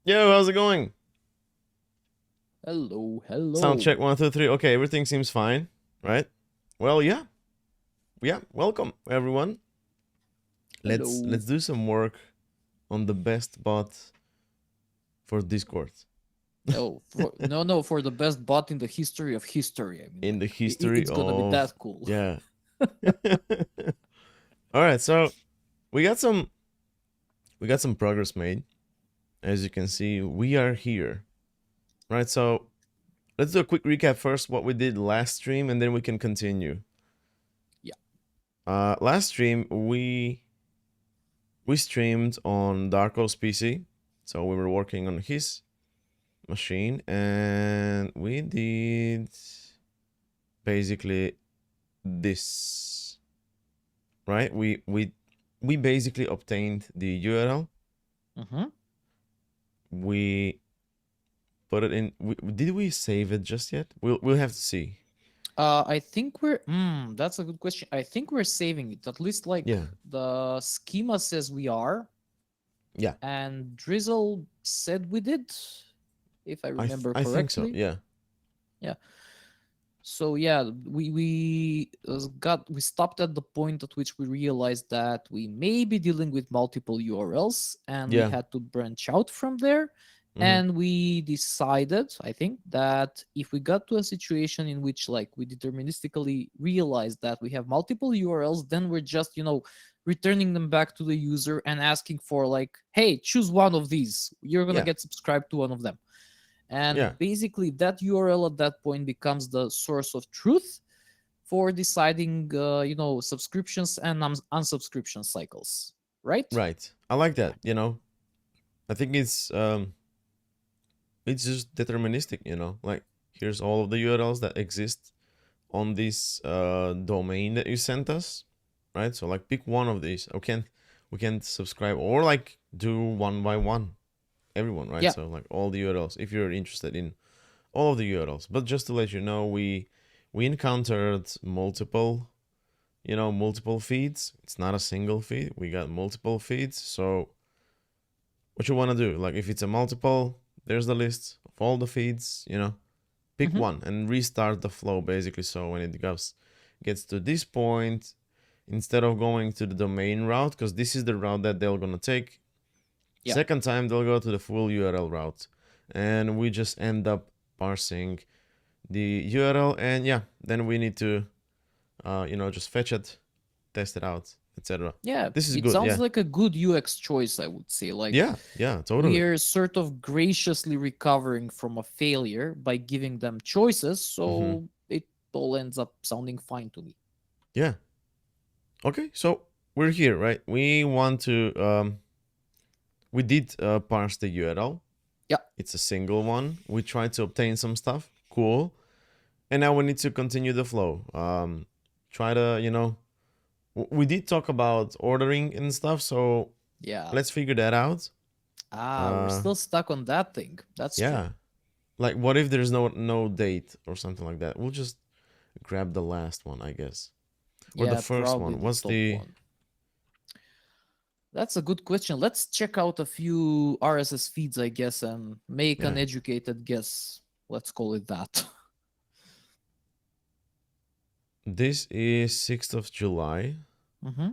Yo, how's it going? Hello, Sound hello. check 1, 2, 3. Okay, everything seems fine, right? Well, yeah. Welcome everyone. Let's Hello. let's do some work on the best bot for Discord Oh, no, for the best bot in the history of history. I mean, in the like, history it's gonna be of that cool. yeah. All right, so we got some we got some progress made. As you can see, we are here, right? So let's do a quick recap first what we did last stream, and then we can continue. Yeah. Last stream we streamed on Darko's PC, so we were working on his machine, and we did basically this, right? We basically obtained the URL. Mm-hmm. We put it in. Did we save it just yet? We'll have to see. I think we're. That's a good question. I think we're saving it. At least, like Yeah, the schema says we are, yeah. and Drizzle said we did, if I remember I think so. correctly. Yeah. Yeah. So yeah, we stopped at the point at which we realized that we may be dealing with multiple URLs, and we Yeah. had to branch out from there. Mm-hmm. And we decided, I think, that if we got to a situation in which, like, we deterministically realize that we have multiple URLs, then we're just, returning them back to the user and asking for, like, hey, choose one of these. You're gonna Yeah. get subscribed to one of them. Yeah. And basically, that URL at that point becomes the source of truth for deciding, subscriptions and unsubscription cycles, right? Right. I like that. I think it's just deterministic. Like here's all of the URLs that exist on this domain that you sent us, right? So like pick one of these. We can subscribe or like do one by one, everyone, right? Yeah, So like all the URLs if you're interested in all of the URLs. But just to let you know, we encountered multiple feeds. It's not a single feed. We got multiple feeds. So what you want to do, like if it's a multiple, there's the list of all the feeds. Pick hmm one and restart the flow basically. So when it gets to this point, instead of going to the domain route, because this is the route that they're gonna take, yeah, second time they'll go to the full URL route, and we just end up parsing the URL, and yeah, then we need to just fetch it, test it out, etc. yeah. This is It good. sounds Yeah, like a good UX choice, I would say. Like, yeah, totally. we're sort of graciously recovering from a failure by giving them choices, Mm-hmm. so it all ends up sounding fine to me. Yeah. Okay, so we're here, right? We did parse the URL. Yeah, It's a single one. We tried to obtain some stuff. Cool. And now we need to continue the flow. Try to, we did talk about ordering and stuff, so yeah. let's figure that out. We're Uh, still stuck on that thing. That's true. yeah. Like, what if there's no date or something like that? We'll just grab the last one, I guess, or the Yeah, first probably one. the What's top the one. That's a good question. Let's check out a few RSS feeds, I guess, and make an yeah? educated guess. Let's call it that. This is 6th of July. hmm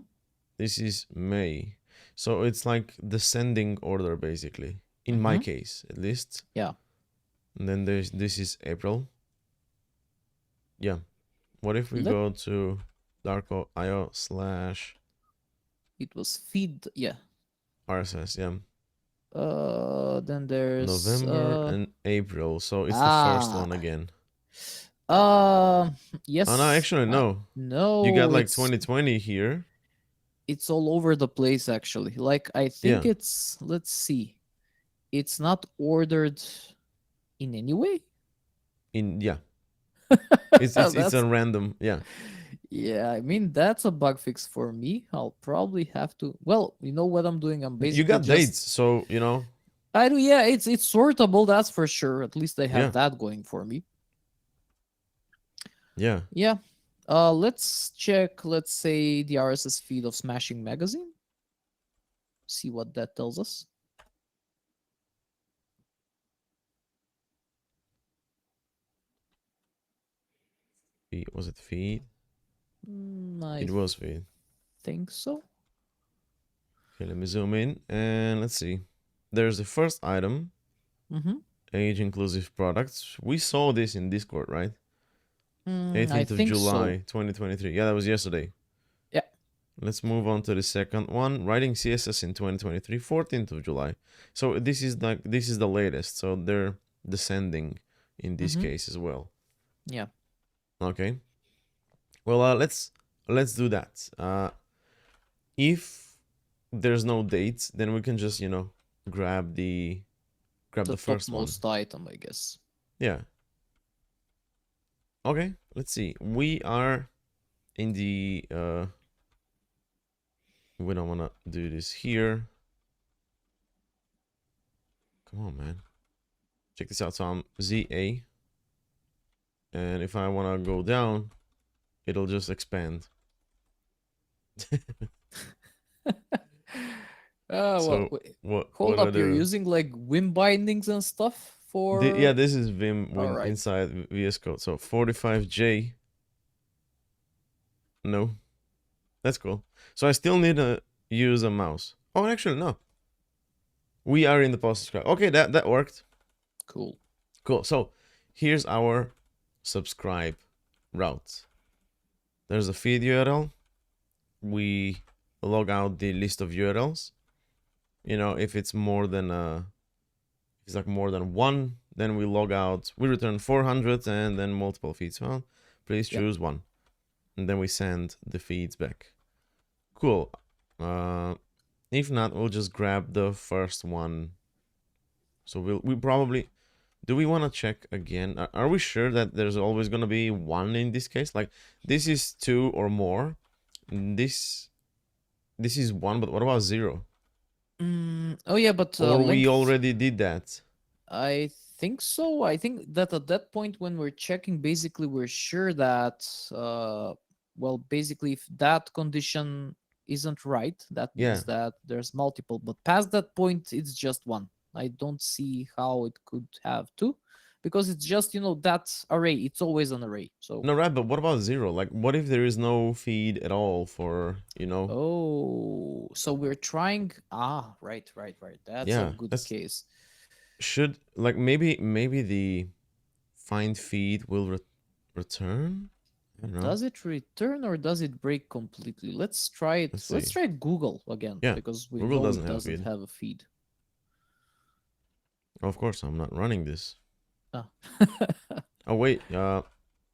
This is May. So it's like descending order basically. In my hmm case, at least. Yeah, And then this is April. Yeah. What if we let go to darko.io slash it was feed. Yeah. RSS? Yeah. Then there's November and April. So it's the first ah one again. uh Oh no, yes. actually no. You got No, like it's 2020 here. it's all over the place actually. Like, I think Yeah. it's, let's see. It's not ordered in any way. In yeah. It's a That's random. Yeah. Yeah, I mean, that's a bug fix for me. I'll probably have to. Well, you know what I'm doing? I'm You basically got just. dates, so I do. Yeah, it's sortable. That's for sure. At least I have yeah. that going for me. Yeah. Yeah. Let's check. Let's say the RSS feed of Smashing Magazine. See what that tells us. Was it feed? I It was feed. think so. Okay, let me zoom in and let's see. There's the first item, Mm-hmm. age inclusive products. We saw this in Discord, right? I 18th of think so. July, 2023. Yeah, that was yesterday. Yeah. Let's move on to the second one. Writing CSS in 2023, 14th of July. So this is the latest. So they're descending in this Mm-hmm. case as well. Yeah. Okay. Well, let's do that. If there's no dates, then we can just grab the The first one. topmost item, I guess. Yeah. Okay. Let's see. We are in the we don't want to do this here. Come on, man. Check this out. So I'm ZA, and if I want to go down, it'll just expand. Well, So what hold do I up. You're do? using like Vim bindings and stuff Yeah, for. this is Vim All when right. inside VS Code. So 45J. No, that's cool. So I still need to use a mouse. Oh, actually, no. We are in the post subscribe. Okay, that worked. Cool. Cool. So here's our subscribe route. There's a feed URL. We log out the list of URLs. If it's more than it's like more than one, then we log out. We return 400 and then multiple feeds found. Please Yep. choose one, and then we send the feeds back. Cool. If not, we'll just grab the first one. So we probably. Do we want to check again? Are we sure that there's always going to be one in this case? Like, this is two or more. This is one, but what about zero? Oh yeah, but Or we length. already did that? I think so. I think that at that point when we're checking, basically we're sure that well, basically if that condition isn't right, that Yeah. means that there's multiple. But past that point, it's just one. I don't see how it could have two, because it's just that array. It's always an array. So No, right, but what about zero? Like, what if there is no feed at all for. oh, so we're trying. Ah, right. That's a Yeah, good that's case. should like maybe the find feed will return. I don't know. Does it return or does it break completely? Let's try it. Let's Let's see. try Google again Yeah, because we Google know it doesn't have doesn't feed. have a feed. Of course, I'm not running this. Ah. Oh wait,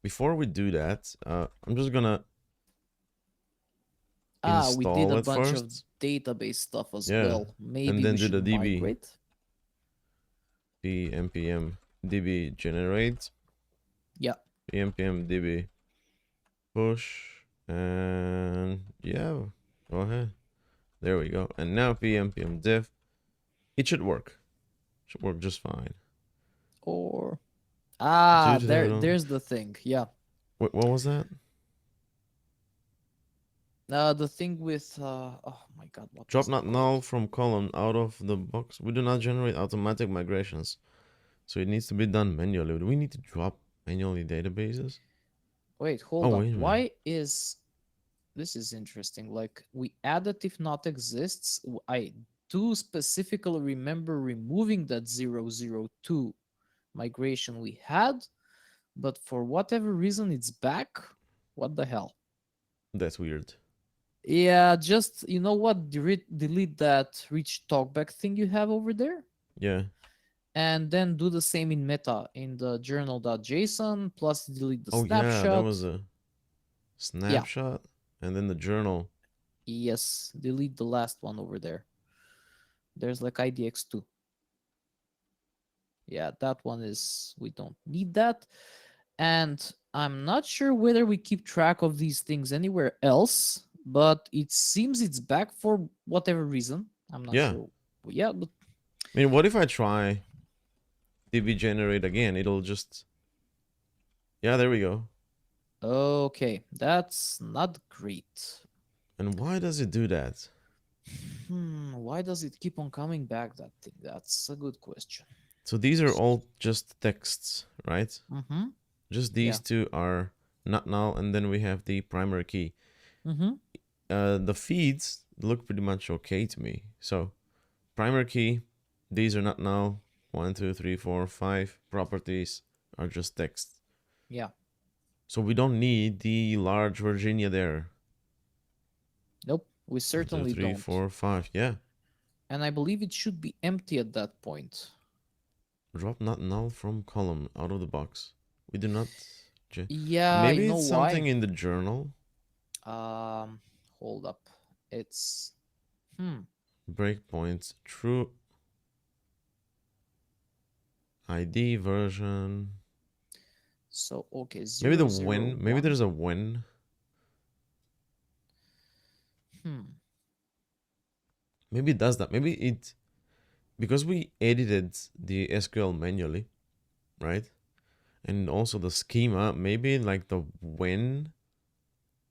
before we do that, I'm just gonna We did install a it bunch of first. database stuff as Yeah, well. and Maybe then we do the should db migrate. npm db generate Yeah. npm db push, and yeah, go ahead. There we go. And now npm diff. It should work. Should work just fine. Or Due to there's the thing. Yeah. what was that? The thing with oh my god, what Drop was it not called? null from column out of the box. We do not generate automatic migrations, so it needs to be done manually. Do we need to drop manually databases? Wait, Oh, hold up. wait a minute. Why is this is interesting. Like we added if not exists. I do specifically remember removing that 002 migration we had, but for whatever reason it's back. What the hell? That's weird. Yeah, just you know what? Delete that reach talkback thing you have over there, Yeah. and then do the same in meta in the journal.json plus delete the Oh, yeah, that was snapshot. a Yeah, snapshot. And then the journal. yes, delete the last one over there. There's like IDX2. Yeah, that one is, we don't need that. And I'm not sure whether we keep track of these things anywhere else, but it seems it's back for whatever reason. I'm not Yeah. sure. Yeah, but I mean, what if I try db generate again? It'll just. Yeah, there we go. okay, that's not great. And why does it do that? Why does it keep on coming back, that thing? That's a good question. So these are all just texts, right? Mm-hmm. Just Yeah. these two are not null, and then we have the primary key. Mm-hmm. The feeds look pretty much okay to me. So primary key, these are not null. 1, 2, 3, 4, 5 properties are just text. Yeah. So we don't need the large Virginia there. Nope. We 1, 2, certainly 3, don't. 4, 5. Yeah. And I believe it should be empty at that point. Drop not null from column out of the box. We do not. Yeah, you Maybe know it's something why? in the journal. Hold up. It's Breakpoints true. ID version. So okay, Maybe the 001. when. Maybe there's a when. Maybe it does that. Maybe it, because we edited the SQL manually, right? And also the schema, maybe like the when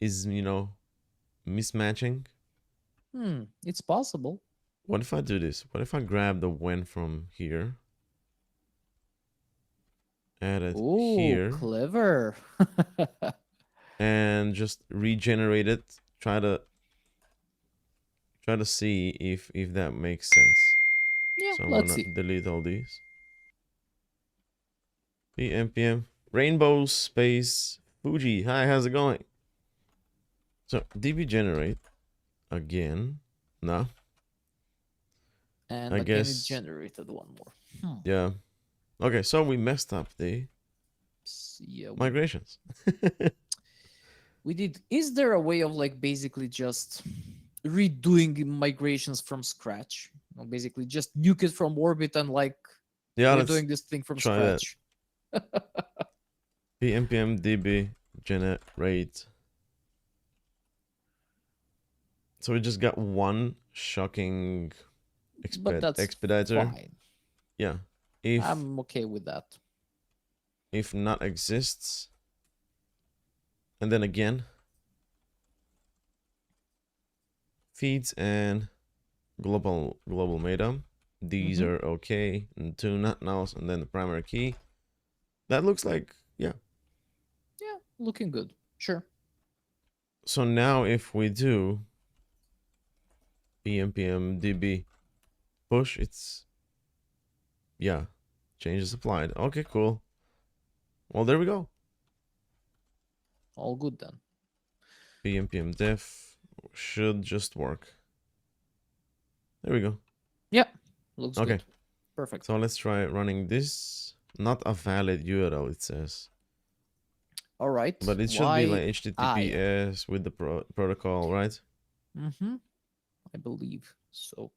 is, mismatching. It's possible. What if I do this? What if I grab the when from here, add it Oh, here, clever. and just regenerate it? Try to see if that makes sense. Yeah, So I'm let's gonna see. delete all these. PMPM Rainbow Space Fuji. Hi, how's it going? So db generate again. No, And I again, it guess generated one more. yeah. Okay, so we messed up the Yeah, migrations. we did. Is there a way of like basically just redoing migrations from scratch? Basically just nuke it from orbit and like Yeah, we're let's doing this thing from try that. scratch. PMPM db generate. So we just got one shocking But that's expediter. fine. Yeah. If I'm okay with that. if not exists, and then again feeds and global meta. These are okay, and two not nulls, and then the primary key. That looks like, yeah. Yeah, looking good. Sure. So now if we do pmpm db push, it's, yeah, changes applied. Okay, cool. Well, there we go. All good then. pmpm def should just work. There we go. Yeah, looks Okay. good. Perfect. So let's try running this. Not a valid URL, it says. All right. But it should be like HTTPS with the protocol, right? I believe so.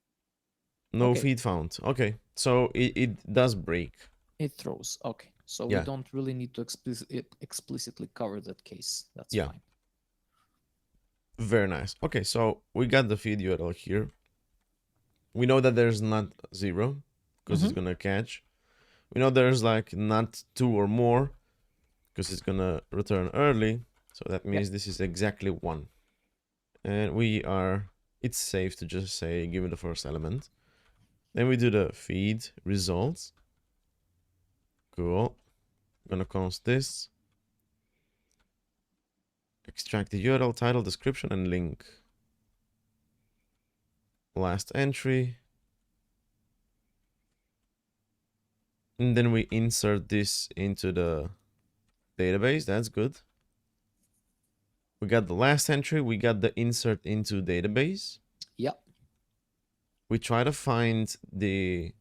No Okay. feed found. Okay. So it does break. It throws. Okay. So we Yeah. don't really need to explicitly cover that case. That's Yeah. fine. Very nice. Okay, so we got the feed URL here. We know that there's not 0 because it's gonna catch. We know there's like not 2 or more because it's gonna return early. So that means this is exactly 1. And it's safe to just say give it the first element. Then we do the feed results. Cool. Gonna const this. Extract the URL, title, description, and link. Last entry. And then we insert this into the database. That's good. We got the last entry. We got the insert into database. Yep. We try to find the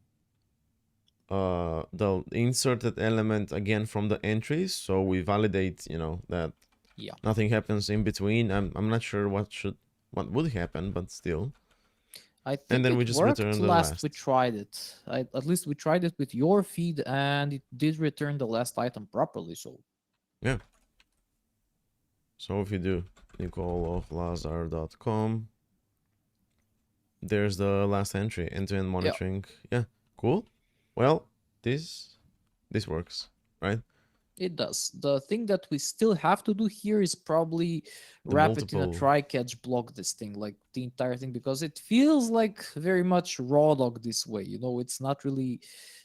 inserted element again from the entries. So we validate, that nothing happens in between. I'm not sure what would happen, but still. I think and then it we just worked return the last we last. tried it. At least we tried it with your feed and it did return the last item properly. So yeah. So if you do nicoleoflazar.com, there's the last entry, end-to-end monitoring. Yeah, cool. Well, this works, right? It does. The thing that we still have to do here is probably The wrap it in a multiple. try-catch block this thing, like the entire thing, because it feels like very much raw log this way. It's not really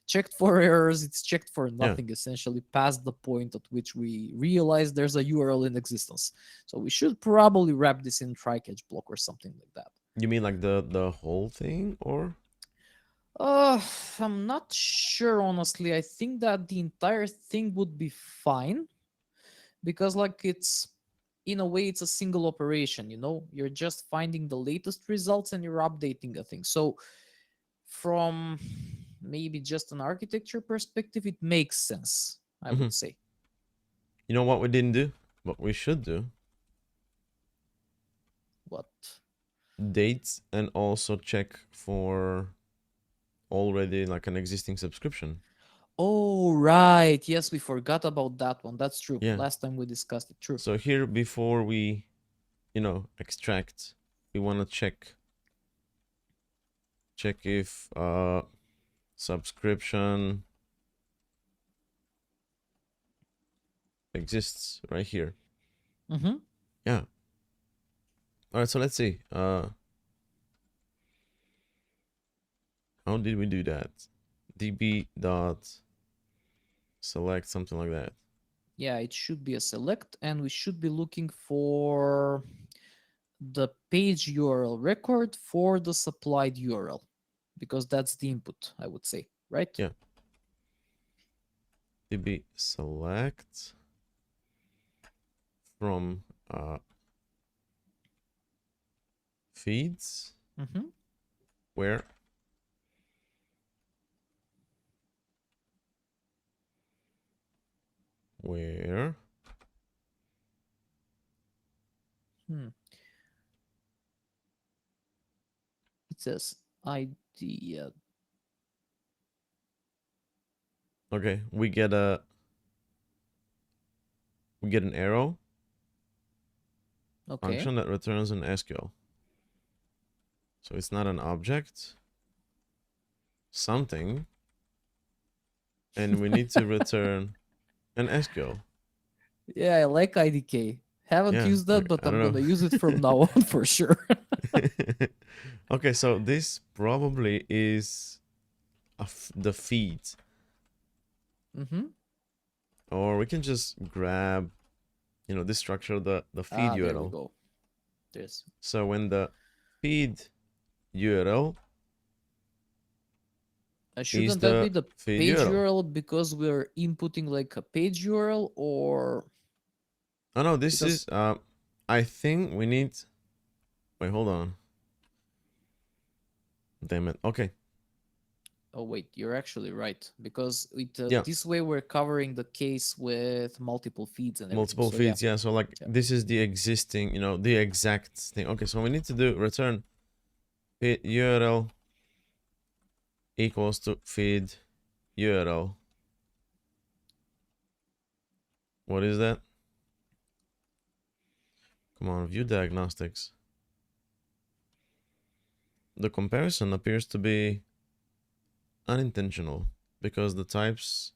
checked for errors, it's checked for Yeah. nothing, essentially, past the point at which we realize there's a URL in existence. So we should probably wrap this in try-catch block or something like that. You mean like the whole thing, or? Uh, I'm not sure, honestly. I think that the entire thing would be fine because like it's in a way it's a single operation, you're just finding the latest results and you're updating a thing. So from maybe just an architecture perspective, it makes sense, I Hmm. would say. You know what we didn't do? What we should do? What? Dates, and also check for already like an existing subscription. Oh, right, yes, we forgot about that one. That's true. Yeah. Last time we discussed it. True. So here, before we, extract, we want to check if subscription exists right here. Mm-hmm. Yeah. All right, so let's see. How did we do that? db dot select, something like that. Yeah, it should be a select, and we should be looking for the page URL record for the supplied URL, because that's the input, I would say, right? Yeah. db select from feeds, Mm-hmm. where where Hmm. It says idea. okay, we get an arrow Okay. function that returns an SQL. So it's not an object, something, and we need to return an SQL. Yeah, I like IDK. Haven't Yeah, used like that, but I I'm don't gonna use it from now on for sure. know. Okay, so this probably is the feed, Mm-hmm. or we can just grab, this structure, the feed Ah, there we URL. go. There's So when the feed URL is shouldn't that be the the feed page URL. URL because we're inputting like a page URL, or Oh no, this because is I think we need, wait, hold on. Damn it. Okay. oh wait, you're actually right, because Yeah, this way we're covering the case with multiple feeds and everything. multiple So yeah, feeds. Yeah, so like yeah. this is the existing, the exact thing. Okay, so we need to do return feed URL equals to feed URL. What is that? Come on, view diagnostics. The comparison appears to be unintentional because the types.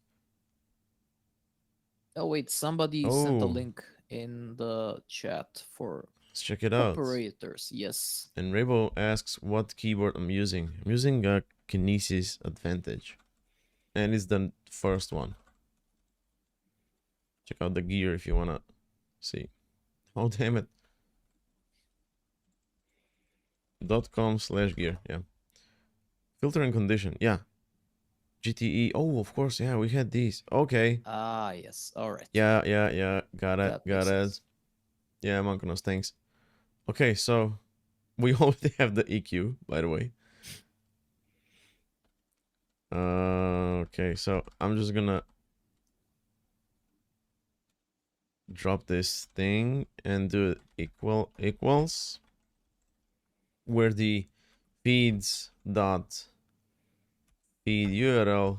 Oh wait, somebody sent a Oh, link in the chat for let's check it out. operators. Yes. And Rabo asks what keyboard I'm using. I'm using a Kinesis Advantage, and it's the first one. Check out the gear if you wanna see. Oh damn it. .com/gear. Yeah. Filter and condition. Yeah. GTE. Oh, of course. Yeah, we had these. Okay. Ah, yes. All right. Yeah, yeah, yeah. Got it. That Got makes it. sense. Yeah, Monkonos, thanks. Okay, so we already have the EQ, by the way. Okay, so I'm just gonna drop this thing and do equals, where the feeds dot feed URL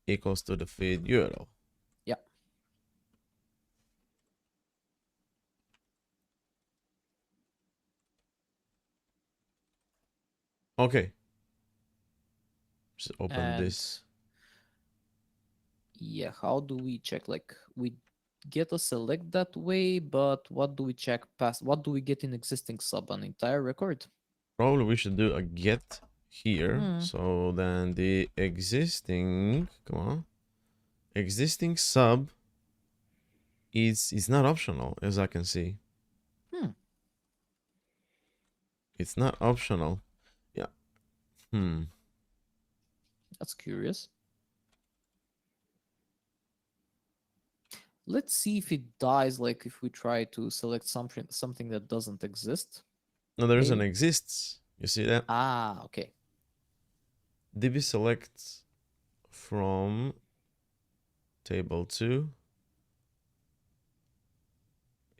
equals to the feed URL. Yeah. Okay. Just open And this. Yeah, how do we check? Like we get a select that way, but what do we check past? What do we get in existing sub? An entire record? Probably we should do a get here. Hmm. So then the existing, come on, existing sub is not optional, as I can see. Hmm. It's not optional. Yeah. Hmm. That's curious. Let's see if it dies. Like if we try to select something that doesn't exist. No, there is an Maybe. exists. You see that? Ah, okay. db select from table 2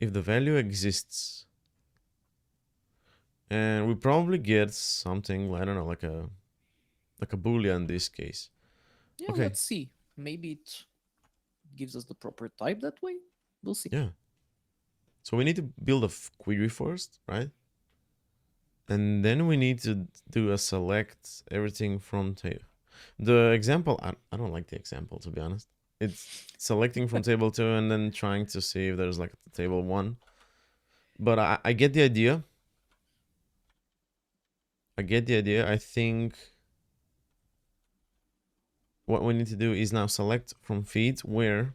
if the value exists, and we probably get something, I don't know, like a boolean in this case. Yeah, Okay. let's see. Maybe it gives us the proper type that way. We'll see. Yeah. So we need to build a query first, right? And then we need to do a select everything from table. The example, I don't like the example, to be honest. It's selecting from table 2 and then trying to see if there's like table 1. But I get the idea. I get the idea. I think what we need to do is now select from feeds where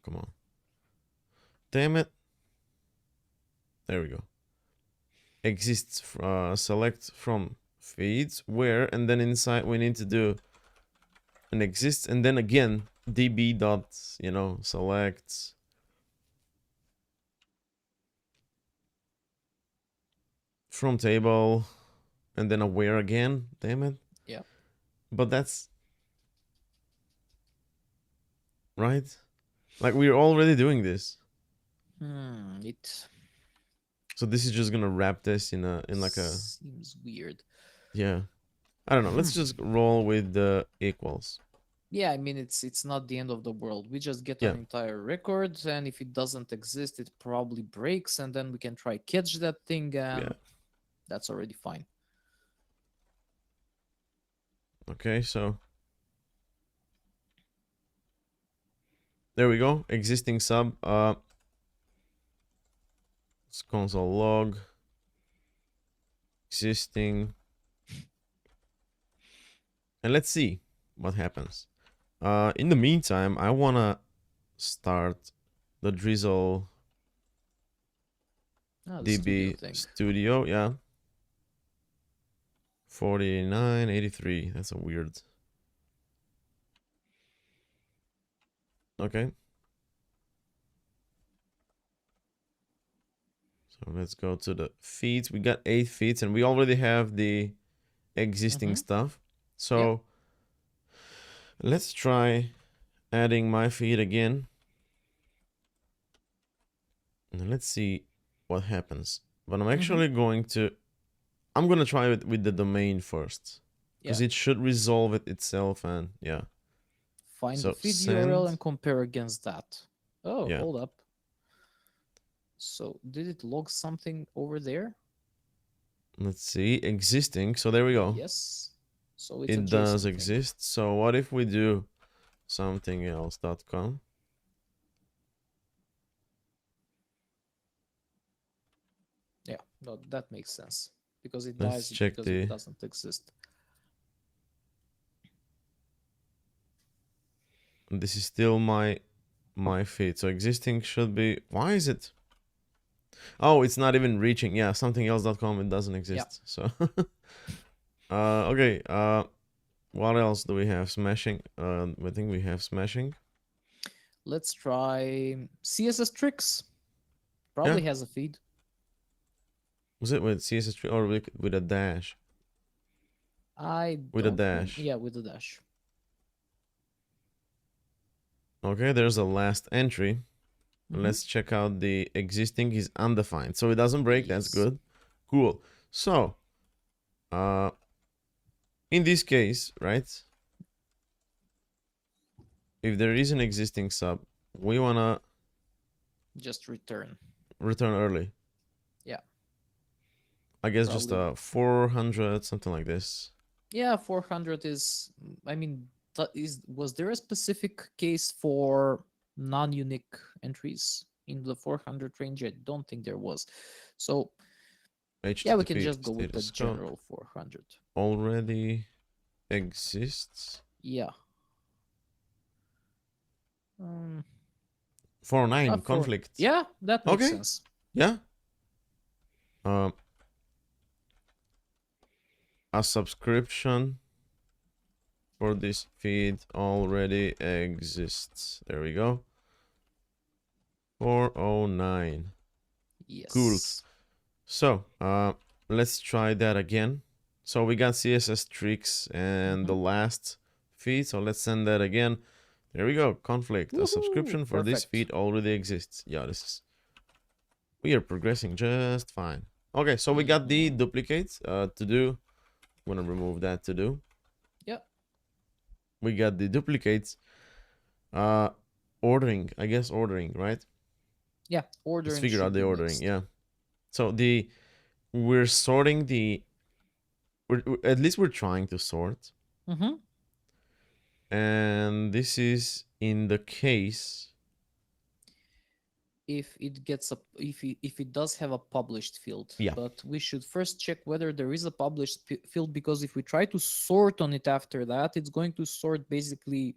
come on, damn it, there we go, exists, select from feeds where, and then inside we need to do an exists, and then again db dot, select from table, and then a where again, damn it. Yeah. But that's right, like we're already doing this. It So this is just gonna wrap this in like a, seems weird. yeah, I don't know. Let's just roll with the equals. Yeah, I mean it's not the end of the world. We just get Yeah. an entire record, and if it doesn't exist, it probably breaks, and then we can try catch that thing, Yeah. and that's already fine. Okay, so there we go. Existing sub. It's console log. Existing. And let's see what happens. In the meantime, I wanna start the Drizzle The studio DB thing. Studio. Yeah. 4983. That's a weird. Okay. So let's go to the feeds. We got 8 feeds, and we already have the existing stuff. So let's try adding my feed again. And let's see what happens. But I'm actually going to, I'm going to try it with the domain first. Because it should resolve it itself, and yeah. Find So the feed send. URL and compare against that. Oh, Yeah. hold up. So did it log something over there? Let's see. Existing. So there we go. Yes. So it's a It JSON does thing. exist. So what if we do something else.com? Yeah, no, that makes sense. Because it Let's dies check because the. it doesn't exist. This is still my feed. So existing should be. Why is it? Oh, it's not even reaching. Yeah, something else.com. It doesn't exist. So. Okay. What else do we have? Smashing. I think we have smashing. Let's try CSS Tricks. Probably has a feed. Was it with CSS or with a dash? With a dash. Yeah, with a dash. Okay, there's a last entry. Let's check out the existing is undefined. So it doesn't break. That's good. Cool. So, in this case, right? If there is an existing sub, we wanna just return early. Yeah. I guess just 400, something like this. Yeah, 400 is. I mean, was there a specific case for non-unique entries in the 400 range? I don't think there was. So yeah, we can HTTP just go with the status code general 400. already exists. Yeah. Um, 409 for conflict. yeah, that makes Okay. sense. Yeah. Um, a subscription for this feed already exists. There we go. 409. Cool. Yes. So, let's try that again. So we got CSS tricks and the Mm-hmm. last feed. So let's send that again. There we go. Conflict. A Woohoo! subscription for this Perfect. feed already exists. Yeah, we are progressing just fine. Okay, so we got the Mm-hmm. duplicates to do. I'm gonna remove that to do. Yep. We got the duplicates. Uh, ordering. I guess ordering, right? Yeah. Let's Ordering figure out should the be ordering. next. Yeah. So we're sorting at least we're trying to sort, Mm-hmm. and this is in the case. If it gets a if it does have a published field, Yeah. but we should first check whether there is a published field, because if we try to sort on it after that, it's going to sort basically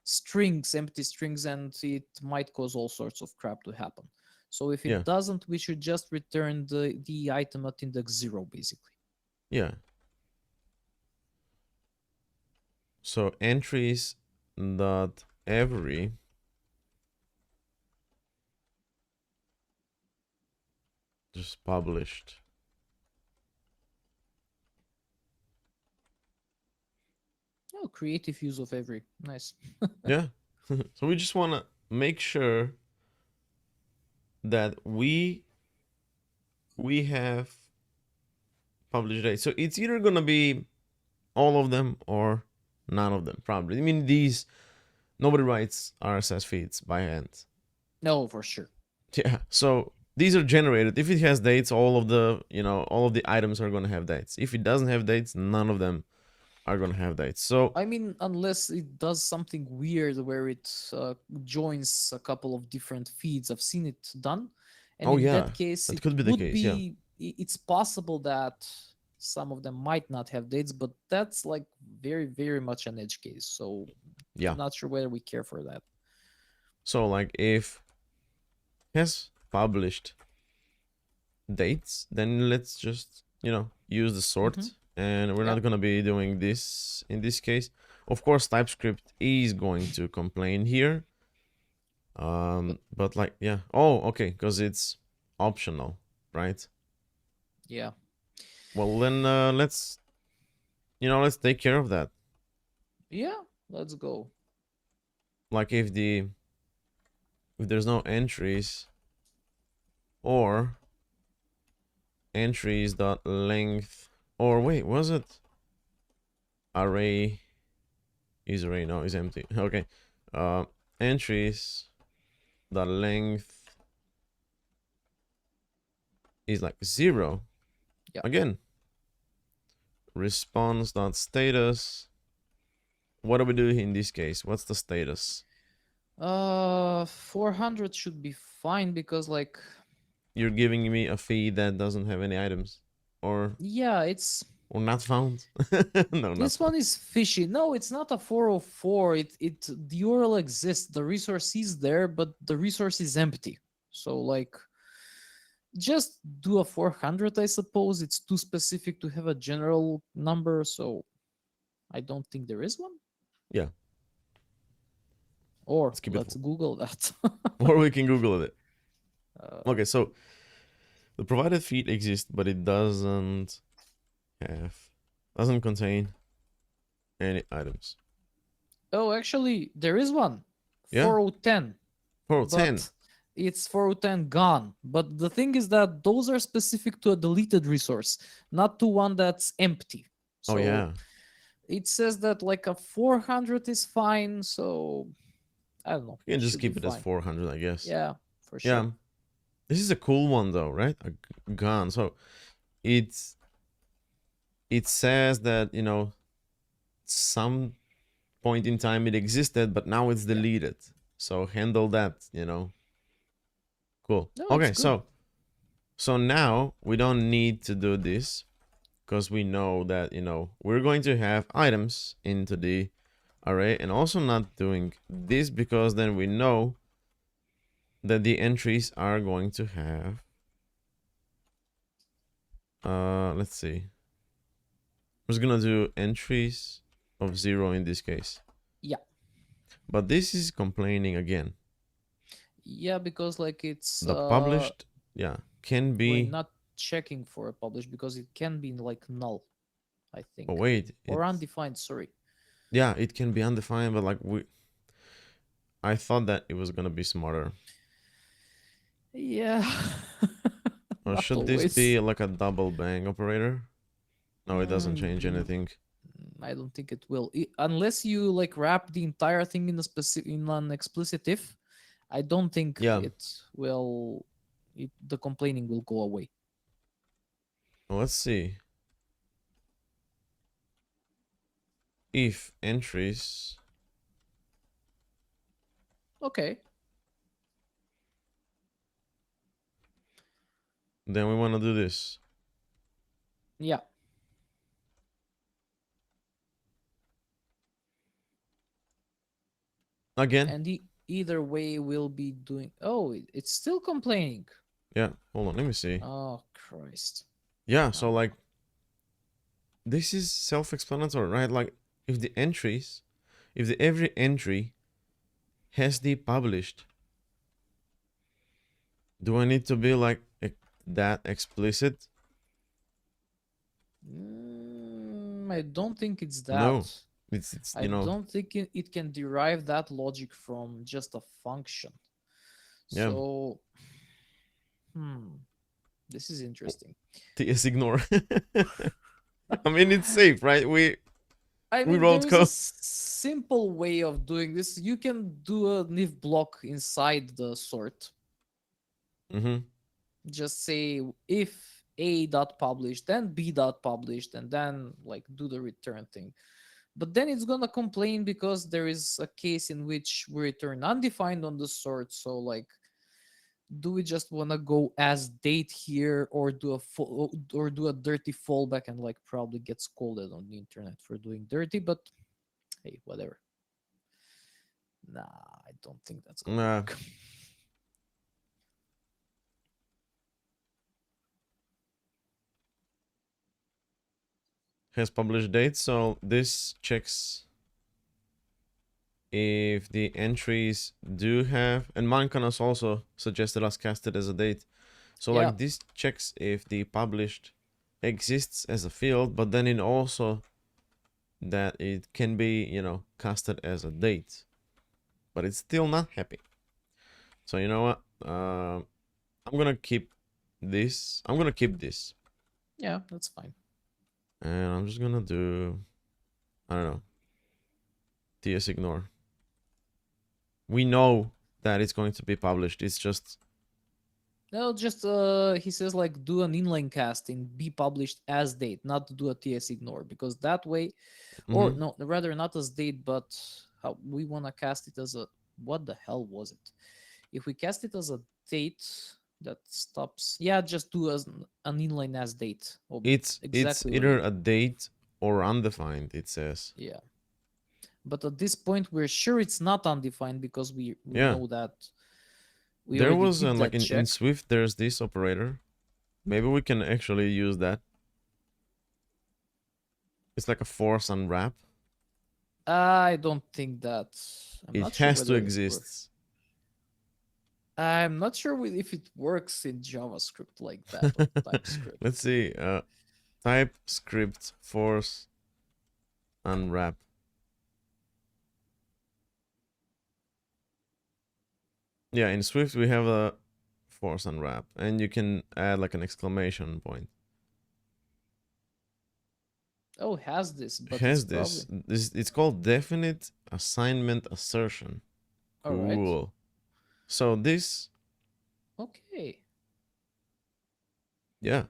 strings, empty strings, and it might cause all sorts of crap to happen. So if it Yeah. doesn't, we should just return the item at index 0 basically. Yeah. So entries dot every just published. Oh, creative use of every. Nice. Yeah. So we just want to make sure that we have published date. So it's either gonna be all of them or none of them. Probably. I mean, these nobody writes RSS feeds by hand. No, for sure. Yeah. So these are generated. If it has dates, all of the items are gonna have dates. If it doesn't have dates, none of them are gonna have dates. So I mean, unless it does something weird where it joins a couple of different feeds. I've seen it done. And oh in yeah, that case, that it could be the would case. Yeah. be, it's possible that some of them might not have dates, but that's like very, very much an edge case. So Yeah. not sure whether we care for that. So like if has published dates, then let's just use the Mm-hmm. sort, and we're Yeah. not gonna be doing this in this case. Of course, TypeScript is going to complain here. But like, yeah. Oh, okay, because it's optional, right? Yeah. Well, then let's take care of that. Yeah. Let's go. Like if there's no entries, or entries dot length, or wait, was it array is array? No, is empty. Okay. Entries dot length is like 0. Yeah. Again, response dot status. What do we do in this case? What's the status? 400 should be fine because like, You're giving me a feed that doesn't have any items, or yeah, it's not found. No, not this one found. is fishy. No, it's not a 404. It the URL exists. The resource is there, but the resource is empty. So like, just do a 400, I suppose. It's too specific to have a general number, so I don't think there is one. Yeah, Or let's keep it let's Google that. or we can Google it. uh, Okay, so the provided feed exists, but it doesn't contain any items. oh, actually, there is one. Yeah, 4010. 410. But it's 4010 gone. But the thing is that those are specific to a deleted resource, not to one that's empty. Oh So yeah, it says that like a 400 is fine. So I don't know. you can It just should be keep it as fine. 400, I guess. Yeah, for Yeah, sure. this is a cool one though, right? A gun. So it's it says that, you know, some point in time it existed, but now it's Yeah. deleted. So handle that, you know. Cool. No, it's Okay, good. so now we don't need to do this because we know that, you know, we're going to have items into the array, and also not doing this because then we know that the entries are going to have let's see. I'm just gonna do entries of 0 in this case. Yeah. But this is complaining again. Yeah, because like it's The published, yeah, can we're be. not checking for a publish because it can be like null, I Oh think. wait, Or it's, undefined, sorry. yeah, it can be undefined, but like I thought that it was gonna be smarter. Yeah. Or Not should this always. be like a double bang operator? No, it doesn't change Mm, anything. I don't think it will. Unless you like wrap the entire thing in a specific in an explicit if, I don't think Yeah. it will the complaining will go away. Well, let's see. If entries, Okay. then we want to do this. Yeah. Again. And either way we'll be doing oh, it's still complaining. Yeah, hold on, let me see. Oh Christ. Yeah, Oh so like this is self-explanatory, right? Like if the entries, if the every entry has the published, do I need to be like that explicit? I don't think it's that. No, it's I you know, don't think it can derive that logic from just a function. yeah, So, this is interesting. TS ignore. I mean, it's safe, right? I We mean, there wrote is a code. simple way of doing this. You can do an if block inside the sort. Mm-hmm. Just say if a dot published, then b dot published, and then like do the return thing. But then it's gonna complain because there is a case in which we return undefined on the sort. So like, do we just wanna go as date here, or do a or do a dirty fallback and like probably get scolded on the internet for doing dirty? But hey, whatever. Nah, I don't think that's gonna Nah, work. has published date, so this checks if the entries do have, and Mankanos also suggested us cast it as a date. So Yeah. like this checks if the published exists as a field, but then it also that it can be, you know, casted as a date, but it's still not happy. So you know what? I'm gonna keep this. I'm gonna keep this, Yeah, that's fine. and I'm just gonna do, I don't know, TS ignore. We know that it's going to be published. It's just No, just he says like do an inline casting, be published as date, not to do a TS ignore, because that way, or mm-hmm. no, rather not as date, but how we wanna cast it as a what the hell was it? If we cast it as a date, that stops. Yeah, just do as an inline as date. Or It's exactly what either it. a date or undefined. It says. Yeah, but at this point we're sure it's not undefined because we Yeah, know that we there already was did like that in check. Swift. There's this operator. Maybe we can actually use that. It's like a force unwrap. I don't think that. I'm It not sure has to whether it works. exist. I'm not sure if it works in JavaScript like that or Let's TypeScript. see. TypeScript force unwrap. Yeah, in Swift we have a force unwrap, and you can add like an exclamation point. Oh, it has this, It but it's has this. probably This it's called definite assignment assertion. all right. Cool. So this, Okay. yeah,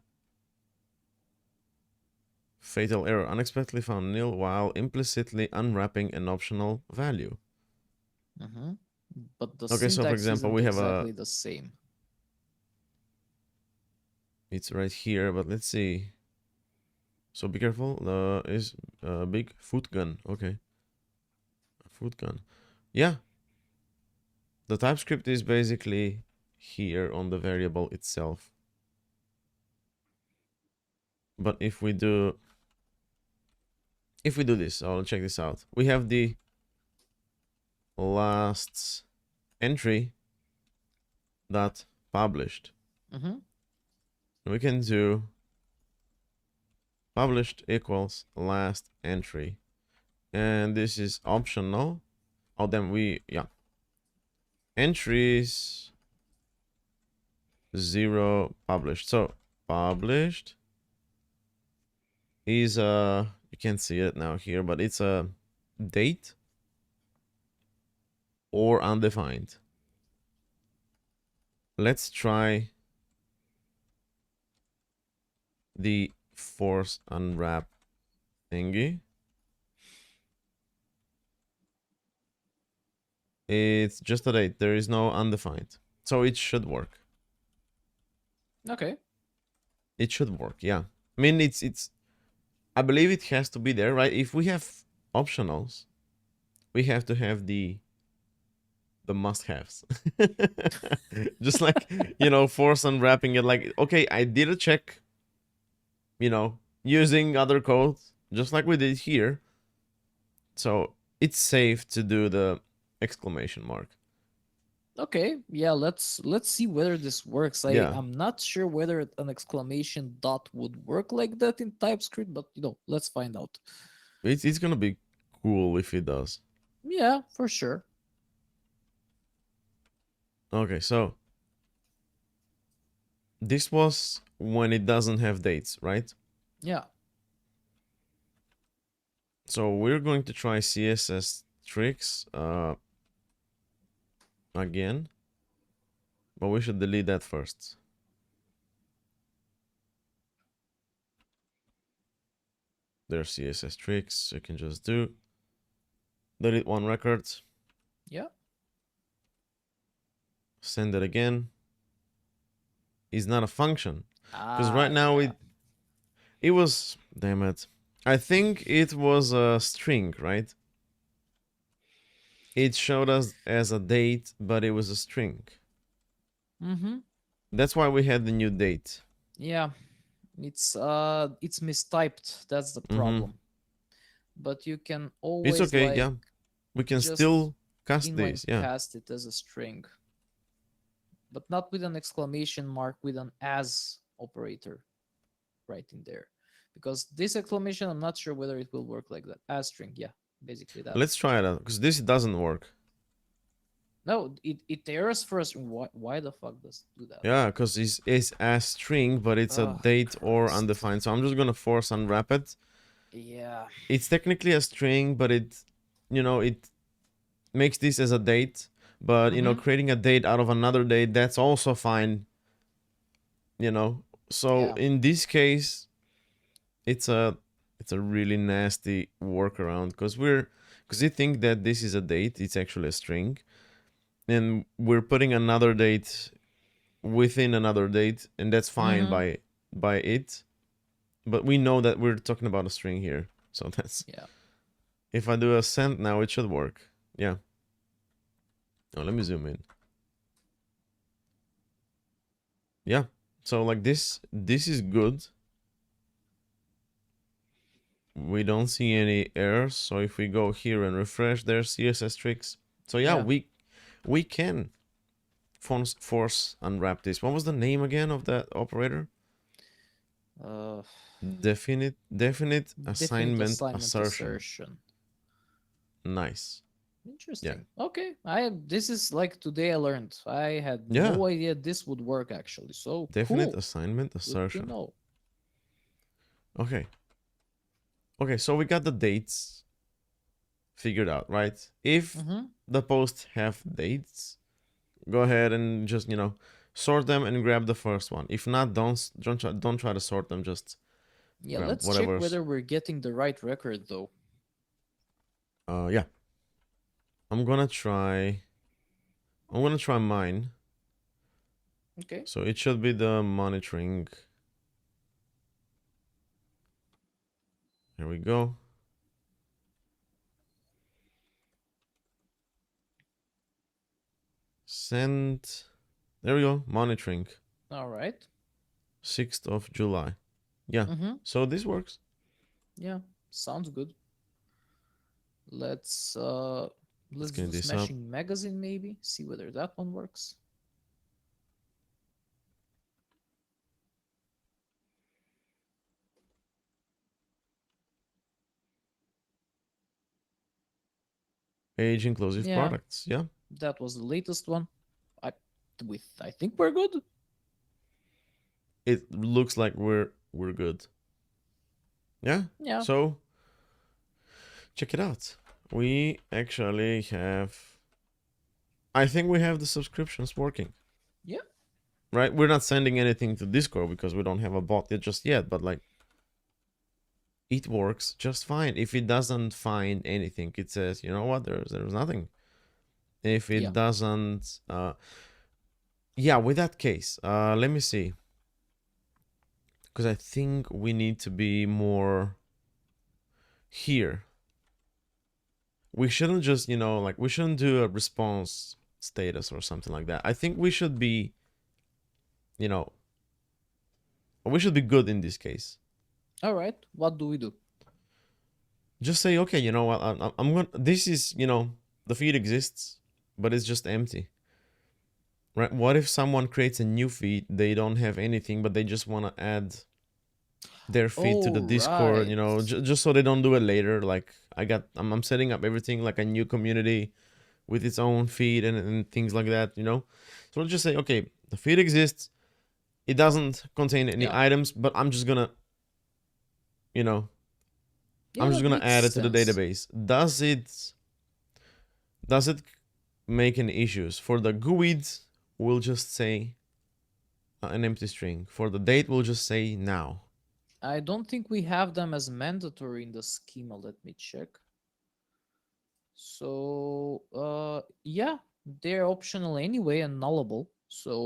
Fatal error. Unexpectedly found nil while implicitly unwrapping an optional value. Mm-hmm. But the Okay, so for syntax example, isn't we have exactly the same. it's right here, but let's see. So be careful. Is a big foot gun. Okay. A foot gun. Yeah. The TypeScript is basically here on the variable itself. But if we do this, I'll check this out. We have the last entry that published. Mm-hmm. We can do published equals last entry. And this is optional. Oh, then yeah. Entries 0 published. So published is you can't see it now here, but it's a date or undefined. Let's try the force unwrap thingy. It's just a date. There is no undefined. So it should work. Okay. It should work, yeah. I mean, it's I believe it has to be there, right? If we have optionals, we have to have the must-haves. Just like, force unwrapping it. Like, okay, I did a check, using other codes, just like we did here. So it's safe to do the exclamation mark. Okay, yeah, let's see whether this works. Yeah. I'm not sure whether an exclamation dot would work like that in TypeScript, but let's find out. It's gonna be cool if it does. Yeah, for sure. Okay, so this was when it doesn't have dates, right? Yeah. So we're going to try CSS tricks again, but we should delete that first. There's CSS tricks. You can just delete one record. Yeah. Send it again. Is not a function because right now yeah. it was, damn it. I think it was a string, right? It showed us as a date, but it was a string. Mm-hmm. That's why we had the new date. Yeah. It's mistyped. That's the problem. But you can always It's okay, yeah. We can still cast this, yeah. cast it as a string. But not with an exclamation mark, with an as operator right in there. Because this exclamation, I'm not sure whether it will work like that. As string, yeah, basically that. Let's try it out, because this doesn't work. No, it errors first. Why the fuck does it do that? Yeah, because it's a string, but it's a date or undefined. So I'm just gonna force unwrap it. Yeah. It's technically a string, but it makes this as a date. But creating a date out of another date, that's also fine. So in this case, it's a really nasty workaround because you think that this is a date, it's actually a string, and we're putting another date within another date, and that's fine by it. But we know that we're talking about a string here, so that's If I do a send now, it should work. Yeah. Oh, let me zoom in. Yeah. So like this is good. We don't see any errors. So if we go here and refresh, there's CSS tricks. So yeah. we can force unwrap this. What was the name again of that operator? Definite assignment assertion. Nice. Interesting. Yeah. Okay. This is like today I learned. I had no idea this would work actually. So definite assignment assertion. Good to know. Okay. Okay, so we got the dates figured out, right? If the posts have dates, go ahead and just, sort them and grab the first one. If not, don't try to sort them, just Yeah, grab let's check whatever's. whether we're getting the right record though. Yeah. I'm gonna try mine. Okay. So it should be the monitoring. Here we go. Send. There we go. Monitoring. All right. 6th of July. Yeah. Mm-hmm. So this works. Yeah, sounds good. Let's Let's let's get do this up. Smashing Magazine maybe. See whether that one works. Age inclusive Yeah, products. Yeah. that was the latest one. I think we're good. It looks like we're good. Yeah. Yeah. So check it out. We actually have. I think we have the subscriptions working. Yeah. Right. We're not sending anything to Discord because we don't have a bot yet just yet. But like, it works just fine. If it doesn't find anything, it says, you know what, there's nothing. If it Yeah. doesn't, yeah, with that case, let me see, because I think we need to be more here. We shouldn't just, like, we shouldn't do a response status or something like that. I think we should be, we should be good in this case. All right. What do we do? Just say, okay, you know what, I'm gonna, this is, the feed exists, but it's just empty. Right? What if someone creates a new feed, they don't have anything, but they just want to add their feed to the Oh, Discord, right. just so they don't do it later. Like I'm setting up everything like a new community with its own feed and things like that, So let's just say, okay, the feed exists. It doesn't contain any Yeah. items, but I'm just gonna, Yeah, I'm just that gonna makes add it to the sense. database. Does it make any issues? For the GUID, we'll just say an empty string. For the date, we'll just say now. I don't think we have them as mandatory in the schema. Let me check. So, yeah, they're optional anyway and nullable.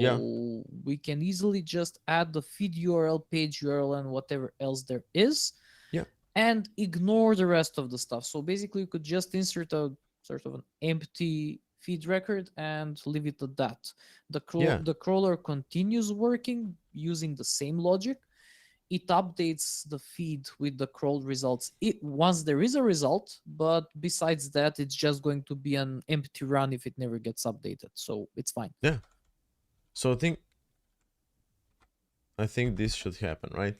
Yeah, So we can easily just add the feed URL, page URL, and whatever else there is, yeah, and ignore the rest of the stuff. So basically, you could just insert a sort of an empty feed record and leave it at that. yeah, The crawler continues working using the same logic. It updates the feed with the crawl results once there is a result, but besides that, it's just going to be an empty run if it never gets updated. So it's fine. yeah. So I think this should happen, right?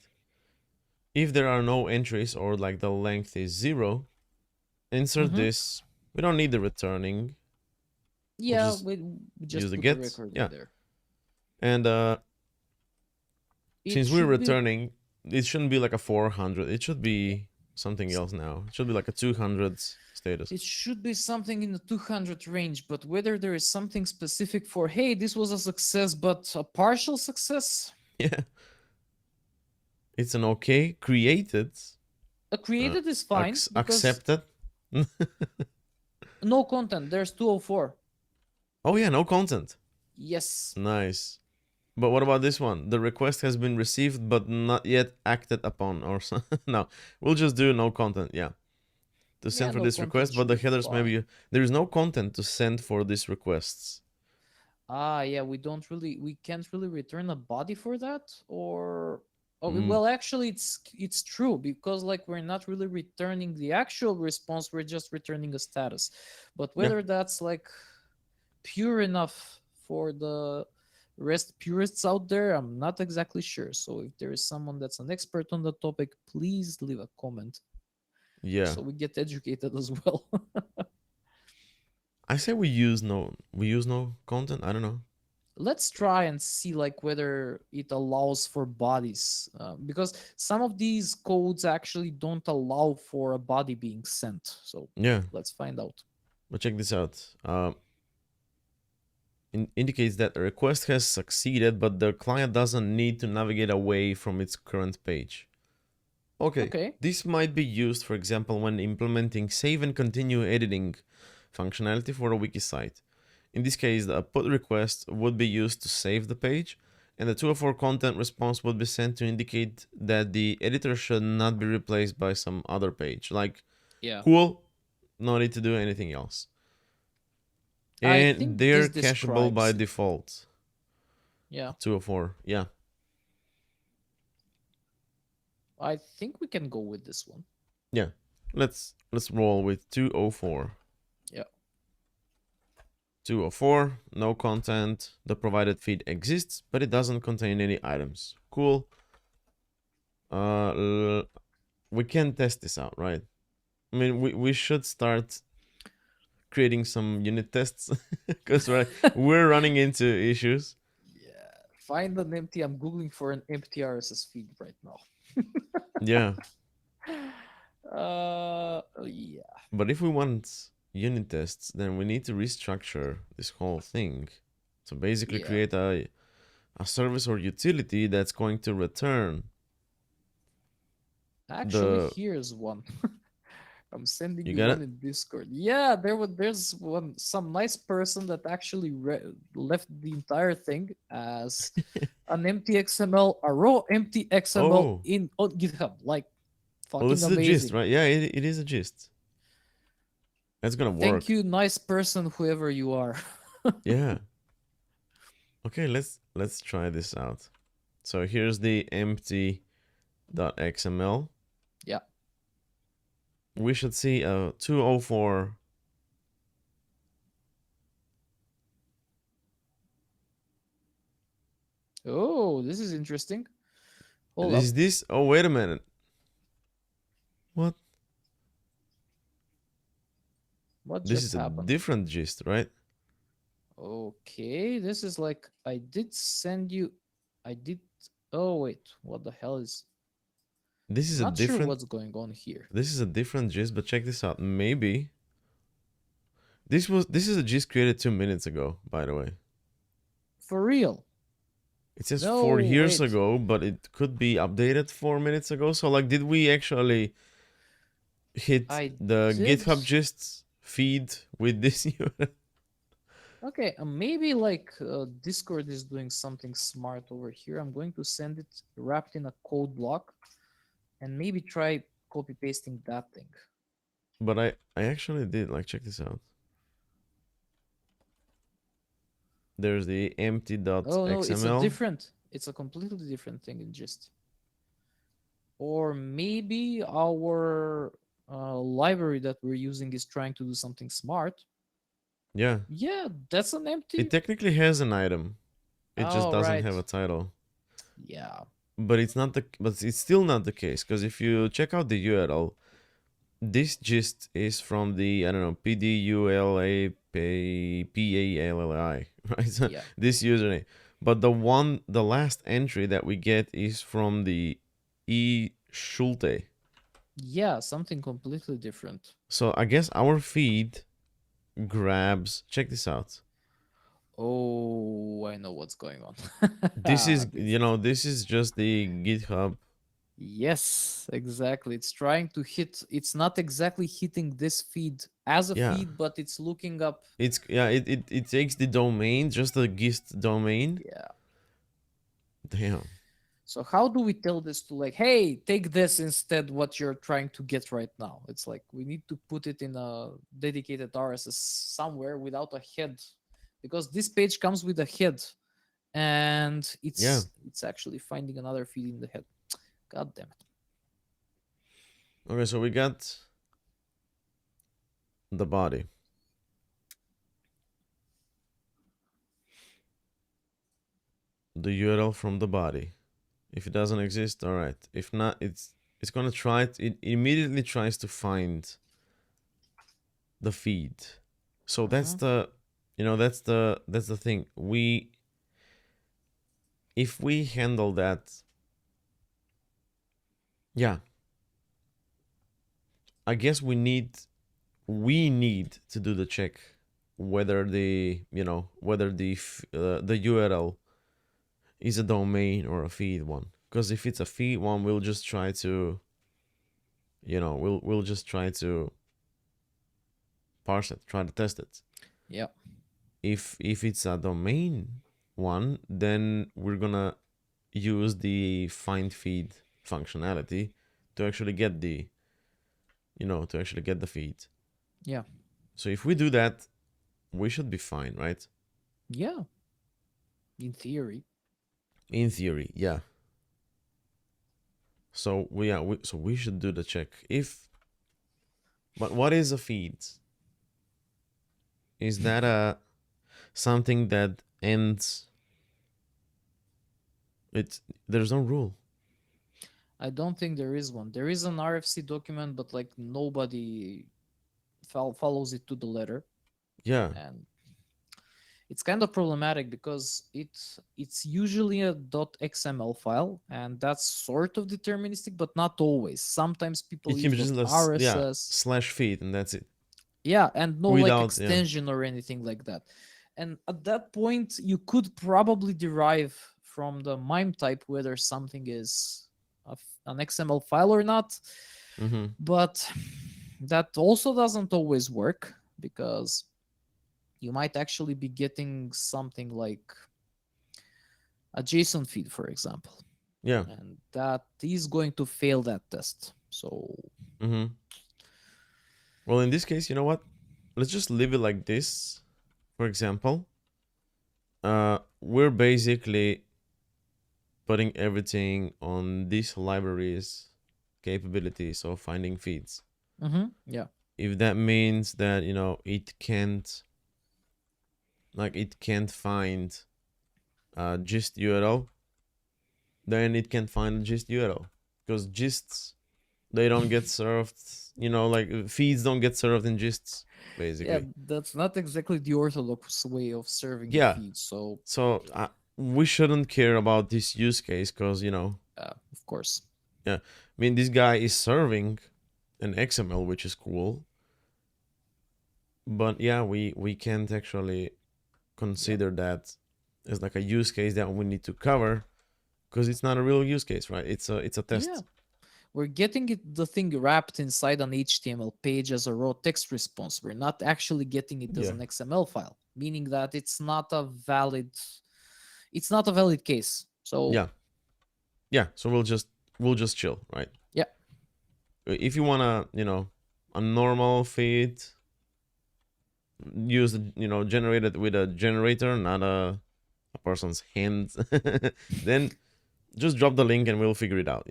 If there are no entries or like the length is 0, insert Mm-hmm. this. We don't need the returning. We'll Yeah, just we use just the put the get. record in Yeah. there. And It since we're should be returning, it shouldn't be like a 400. It should be something else now. It should be like a 200 status. it should be something in the 200 range, but whether there is something specific for, hey, this was a success, but a partial success, Yeah. It's an okay created, created is fine because accepted. no content. There's 204. Oh yeah, no content. Yes. Nice. But what about this one? The request has been received but not yet acted upon, or something. No, we'll just do no content. Yeah, to Yeah, send for no this content request, but should the be headers maybe fine. there is no content to send for these requests. Yeah, we can't really return a body for that, or okay, Mm, well, actually, it's true because like we're not really returning the actual response, we're just returning a status. But yeah, whether that's like pure enough for the rest purists out there, I'm not exactly sure. So if there is someone that's an expert on the topic, please leave a comment yeah. so we get educated as well. I say we use no content. I don't know. Let's try and see like whether it allows for bodies, because some of these codes actually don't allow for a body being sent. So Yeah, let's find out. but check this out. Indicates that a request has succeeded, but the client doesn't need to navigate away from its current page. Okay, Okay. this might be used, for example, when implementing save and continue editing functionality for a wiki site. In this case, the put request would be used to save the page, and the 204 content response would be sent to indicate that the editor should not be replaced by some other page. Like, Yeah. cool, no need to do anything else. I And think this they're cacheable by describes it. default. Yeah. 204, yeah. I think we can go with this one. Yeah. Let's roll with 204. Yeah. 204, no content. The provided feed exists, but it doesn't contain any items. Cool. We can test this out, right? I mean, we should start creating some unit tests because we're running into issues. Yeah. Find an empty. I'm googling for an empty RSS feed right now. Yeah. Yeah. But if we want unit tests, then we need to restructure this whole thing. So basically Yeah. create a service or utility that's going to return Actually, the... here's one. I'm sending You you got one it? in Discord. Yeah, there's some nice person that actually left the entire thing as an empty XML, a raw empty XML Oh, in on GitHub. Like well, this fucking is a gist, amazing. right? Yeah, it is a gist. That's gonna Thank work. you, nice person, whoever you are. Yeah. Okay, let's try this out. So here's the empty.xml. Yeah. We should see a 204. Oh, this is interesting. Hold up. Is this? Oh, wait a minute. What? What This just is a happened? different gist, right? Okay, this is like I did send you. I did. Oh wait, what the hell is? This is a Not sure different... what's going on here. This is a different gist, but check this out. Maybe this is a gist created 2 minutes ago, by the way. For real? It says No, 4 years wait. ago, but it could be updated 4 minutes ago. So like, did we actually hit I the did. GitHub gist feed with this URL? Okay, maybe like Discord is doing something smart over here. I'm going to send it wrapped in a code block and maybe try copy pasting that thing. But I actually did. Like, check this out. There's the Oh no, it's a empty.xml. different. It's a completely different thing in Gist. Or maybe our library that we're using is trying to do something smart. Yeah, Yeah, that's an empty. it technically has an item. It just Oh, doesn't right. have a title. Yeah. But it's not the... But it's still not the case, because if you check out the URL, this gist is from the, I don't know, PDULAPALLI, right? So Yeah. this username. But the last entry that we get is from the E Schulte. Yeah, something completely different. So I guess our feed grabs... Check this out. Oh, I know what's going on. This is, This- this is just the GitHub. Yes, exactly. It's trying to hit. It's not exactly hitting this feed as a Yeah. feed, but it's looking up. It's, yeah, it takes the domain, just the gist domain. Yeah. Damn. So how do we tell this to like, hey, take this instead what you're trying to get right now? It's like we need to put it in a dedicated RSS somewhere without a head, because this page comes with a head, and Yeah. it's actually finding another feed in the head. God damn it. Okay, so we got the body. The URL from the body. If it doesn't exist, all right. If not, it's gonna try it. It immediately tries to find the feed. So that's the, that's the thing. If we handle that, yeah. I guess we need to do the check whether the, whether the URL is a domain or a feed one. Because if it's a feed one, we'll just try to you know, we'll just try to parse it, try to test it. Yeah. If it's a domain one, then we're gonna use the find feed functionality to actually get the, to actually get the feed. Yeah. So if we do that, we should be fine, right? Yeah. In theory. In theory, yeah. So we should do the check. But what is a feed? Is that a something that ends? It's There's no rule. I don't think there is one. There is an RFC document, but like nobody follows it to the letter, Yeah, and it's kind of problematic because it's usually a .xml file, and that's sort of deterministic, but not always. Sometimes people it can use be just .rss, slash feed and that's it. yeah, and no like Without yeah. extension or anything like that. And at that point, you could probably derive from the MIME type whether something is an XML file or not. Mm-hmm. But that also doesn't always work because you might actually be getting something like a JSON feed, for example, Yeah. and that is going to fail that test. So, Mm-hmm. Well, in this case, you know what? Let's just leave it like this. For example, we're basically putting everything on this library's capabilities of finding feeds. yeah, If that means that it can't find gist URL, then it can find gist URL because gists, they don't get served. Like feeds don't get served in gists, yeah, basically. that's not exactly the orthodox way of serving the Yeah. feed. So, So we shouldn't care about this use case because of course, I mean, this guy is serving an XML, which is cool. But yeah, we can't actually consider that as like a use case that we need to cover because it's not a real use case, right? It's a test. yeah, we're getting the thing wrapped inside an HTML page as a raw text response. We're not actually getting it as Yeah. an XML file, meaning that it's not a valid case. So Yeah. So we'll just chill, right? yeah, If you wanna, a normal feed, use generated with a generator, not a person's hand, then just drop the link and we'll figure it out.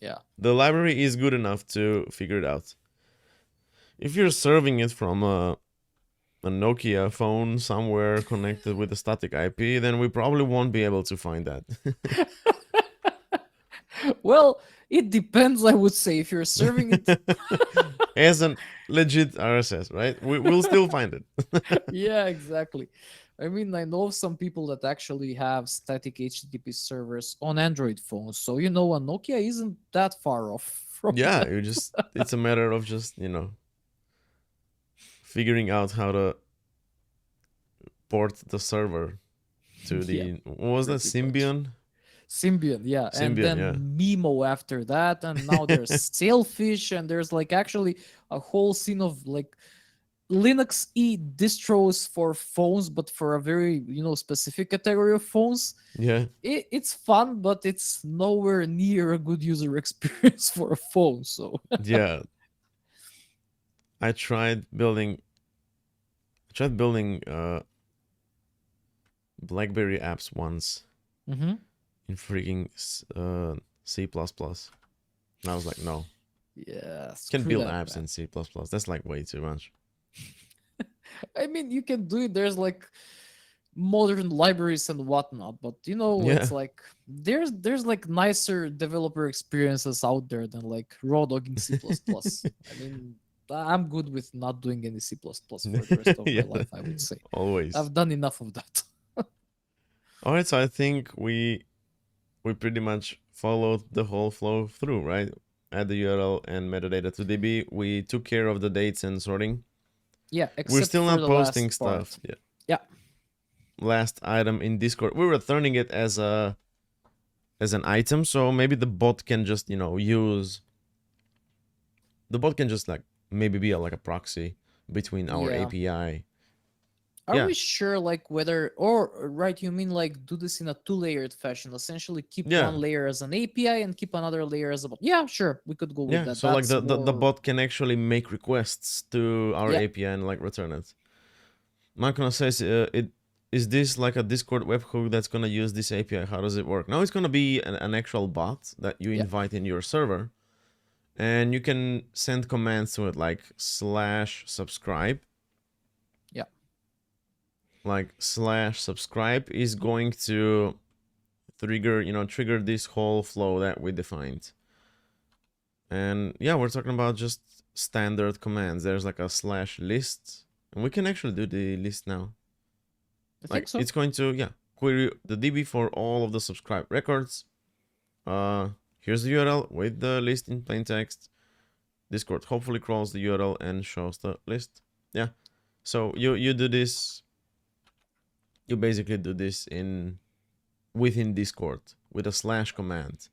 yeah, The library is good enough to figure it out. If you're serving it from a Nokia phone somewhere connected with a static IP, then we probably won't be able to find that. well, it depends. I would say if you're serving it, As an legit RSS, right? We'll still find it. yeah, exactly. I mean, I know some people that actually have static HTTP servers on Android phones, so a Nokia isn't that far off from Yeah, that. it's a matter of just figuring out how to port the server to the Yeah, what was that, pretty much. Symbian? Symbian, yeah, and Symbian, yeah. then Mimo after that, and now there's Sailfish, and there's like actually a whole scene of like Linux E distros for phones, but for a very specific category of phones. Yeah. It's fun, but it's nowhere near a good user experience for a phone. So Yeah. I tried building BlackBerry apps once Mhm. in freaking C++. And I was like, no. Yeah, Can screw build that, apps man. in C++. That's like way too much. I mean, you can do it. There's like modern libraries and whatnot, but Yeah. it's like there's like nicer developer experiences out there than like raw dogging C++. I mean, I'm good with not doing any C++ for the rest of Yeah. my life, I would say. Always. I've done enough of that. All right, so I think we pretty much followed the whole flow through, right? Add the URL and metadata to DB. We took care of the dates and sorting. Yeah, We're except still for not the posting last part. stuff. Yeah. Yeah. Last item in Discord. We were turning it as an item, so maybe the bot can just, use The bot can just like maybe be like a proxy between our Yeah. API. Are Yeah, we sure, like, whether, or right, you mean like do this in a two-layered fashion, essentially keep yeah, one layer as an API and keep another layer as a bot? Yeah, sure, we could go with yeah. that. So like That's the more, bot can actually make requests to our yeah, API and like return it. Marcona says, "It is this like a Discord webhook that's gonna use this API? How does it work?" Now it's gonna be an actual bot that you yeah, invite in your server, and you can send commands to it like slash subscribe. yeah, Like slash subscribe is going to trigger this whole flow that we defined. And yeah, we're talking about just standard commands. There's like a slash list, and we can actually do the list now. I think Like so. it's going to, yeah, query the DB for all of the subscribed records. Here's the URL with the list in plain text. Discord hopefully crawls the URL and shows the list. Yeah. So you do this. You basically do this in within Discord with a slash command,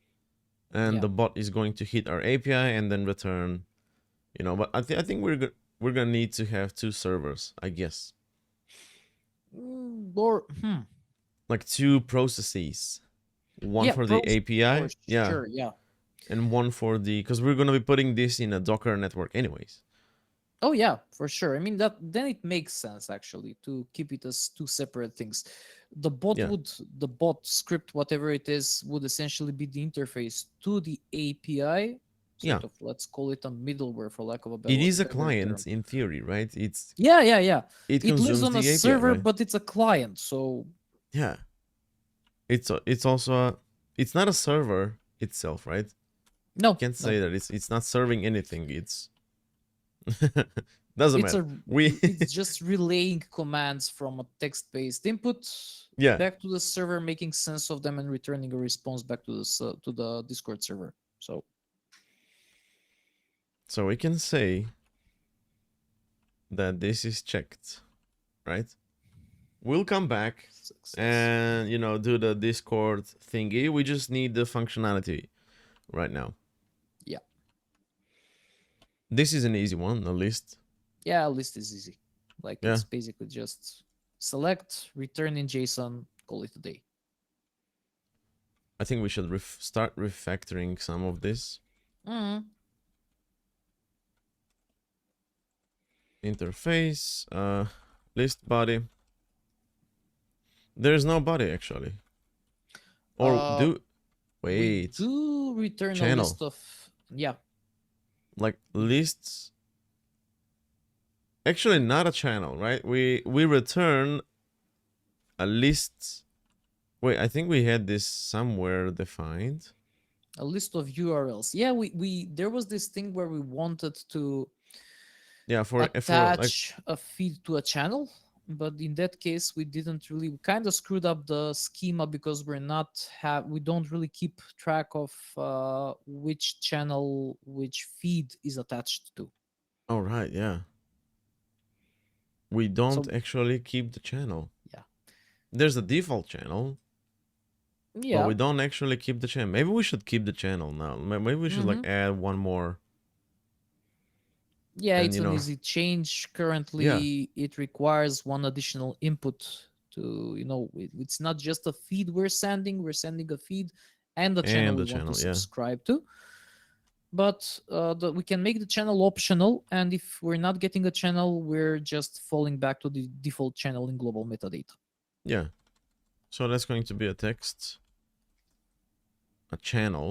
and Yeah. the bot is going to hit our API and then return. But I think we're gonna need to have two servers, I guess, Or like two processes, one yeah, for the pros for API, yeah, sure. Yeah. and one for the because we're gonna be putting this in a Docker network anyways. Oh yeah, for sure. I mean, that then it makes sense actually to keep it as two separate things. Yeah, The bot script, whatever it is, would essentially be the interface to the API, yeah. sort of, let's call it a middleware for lack of a It is a better term. client in theory, right? Yeah, yeah, yeah. It It lives consumes on a the API, server, right? but it's a client. So Yeah. It's also it's not a server itself, right? no, Can't no. say that it's not serving anything. It's doesn't It's matter. We it's just relaying commands from a text-based input yeah. back to the server, making sense of them, and returning a response back to to the Discord server. So So we can say that this is checked, right? We'll come back success. and do the Discord thingy. We just need the functionality right now. Yeah, This is an easy one, at least. yeah. List is easy. Like, Yeah. it's basically just select, return in JSON, call it a day. I think we should start refactoring some of this. Mm. Interface, list body. There's no body actually. Or Uh, do we wait. do return a Channel. list of, yeah. Like lists. Actually not a channel, right? We return a list. Wait, I think we had this somewhere defined. A list of URLs. Yeah, we there was this thing where we wanted to Yeah, for like attach a feed to a channel, but in that case we didn't really, we kind of screwed up the schema because we don't really keep track of which channel which feed is attached to. oh right, yeah. We don't So actually keep the channel. yeah, There's a default channel, but yeah. we don't actually keep the channel. Maybe we should keep the channel now. Maybe we should Hmm. like add one more Yeah, and it's an easy change. yeah, Currently it requires one additional input to, it's not just a feed we're sending a feed and the channel and we the want to channel, yeah. subscribe to. But we can make the channel optional, and if we're not getting a channel, we're just falling back to the default channel in global metadata. Yeah. So that's going to be a text, a channel,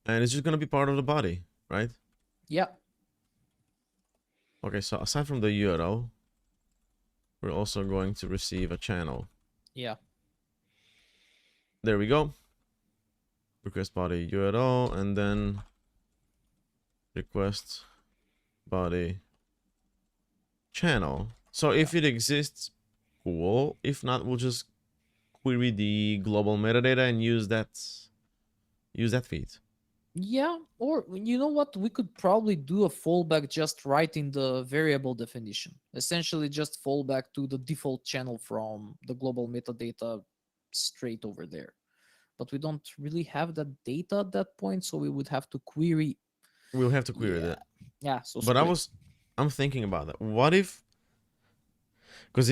and it's just going to be part of the body, right? Yeah, Okay, so aside from the URL, we're also going to receive a channel. yeah, There we go. Request body URL and then request body channel. So yeah. if it exists, cool. If not, we'll just query the global metadata and use that feed. Yeah, or you know what? We could probably do a fallback just right in the variable definition. Essentially, just fall back to the default channel from the global metadata straight over there. But we don't really have that data at that point, so we would have to query we'll have to query Yeah. that. Yeah. So But split. I'm thinking about that. What if, because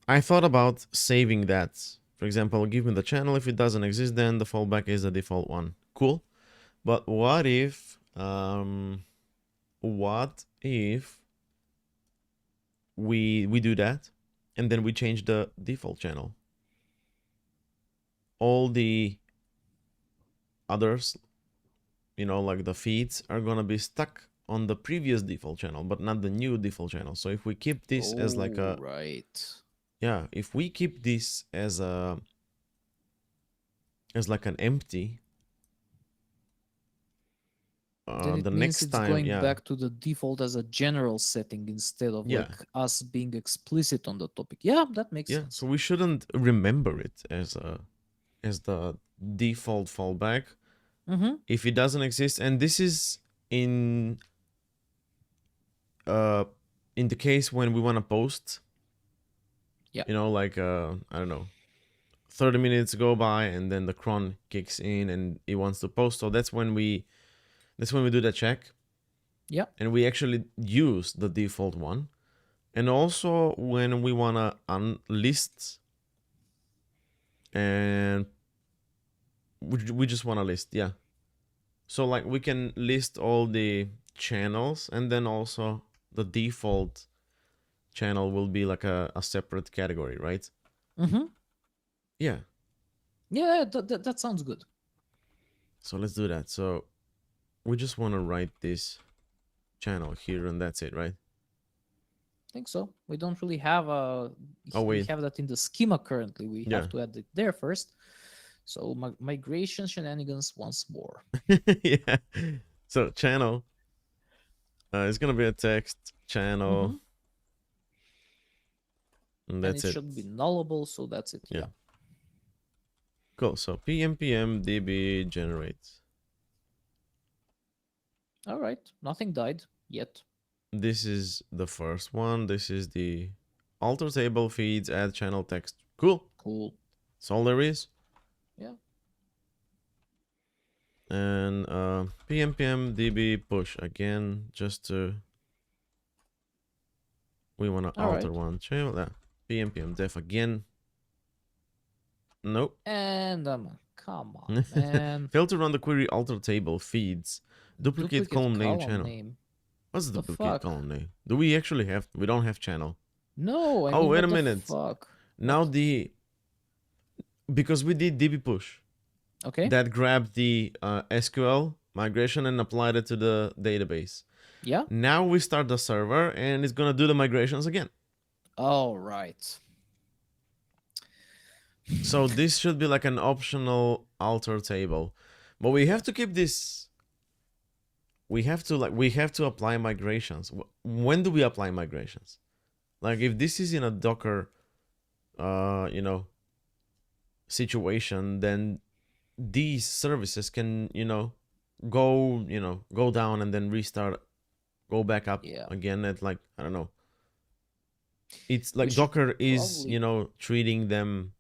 I thought about saving that. For example, give me the channel. If it doesn't exist, then the fallback is the default one. Cool. But what if we do that, and then we change the default channel? All the others, like the feeds, are gonna be stuck on the previous default channel, but not the new default channel. So if we keep this as like Oh, a, right. yeah, if we keep this as like an empty, Then it the means next it's time, going yeah, back to the default as a general setting instead of yeah, like us being explicit on the topic. Yeah, that makes yeah. sense. So we shouldn't remember it as the default fallback Mm-hmm. if it doesn't exist. And this is in uh in the case when we want to post, Yeah. like I don't know, 30 minutes go by and then the cron kicks in and it wants to post. So that's when we do the check, Yeah. and we actually use the default one. And also when we want to unlist, and we just want to list, yeah. So like we can list all the channels, and then also the default channel will be like a separate category, right? Mm-hmm. Yeah. Yeah, that sounds good. So let's do that. So we just want to write this channel here, and that's it, right? I think so. We don't really have Oh we wait. have that in the schema currently. We Yeah. have to add it there first. So migration shenanigans once more. Yeah. So channel, it's gonna be a text channel, Mm-hmm. and And that's it it. should be nullable, so that's it. Yeah. Yeah. Cool. So pmpm db generates. All right. Nothing died yet. This is the first one. This is the alter table feeds add channel text. Cool. Cool. That's all there is. Yeah. And pmpm db push again, just to, we want to All alter right. one channel. Pmpm def again. Nope. And come on, man. Fail to run the query alter table feeds duplicate Duplicate column name column channel. name. What's the The duplicate fuck? column name? Do we actually have? We don't have channel. No, I Oh, mean wait a what the minute. fuck? Now What? because we did db push, Okay. that grabbed the SQL migration and applied it to the database. Yeah. Now we start the server and it's gonna do the migrations again. All right. So this should be like an optional alter table, but we have to keep this. We have to apply migrations. When do we apply migrations? Like if this is in a Docker, situation, then these services can, go down and then restart, go back up Yeah. again at, like, I don't know. It's We like should Docker is, probably. treating them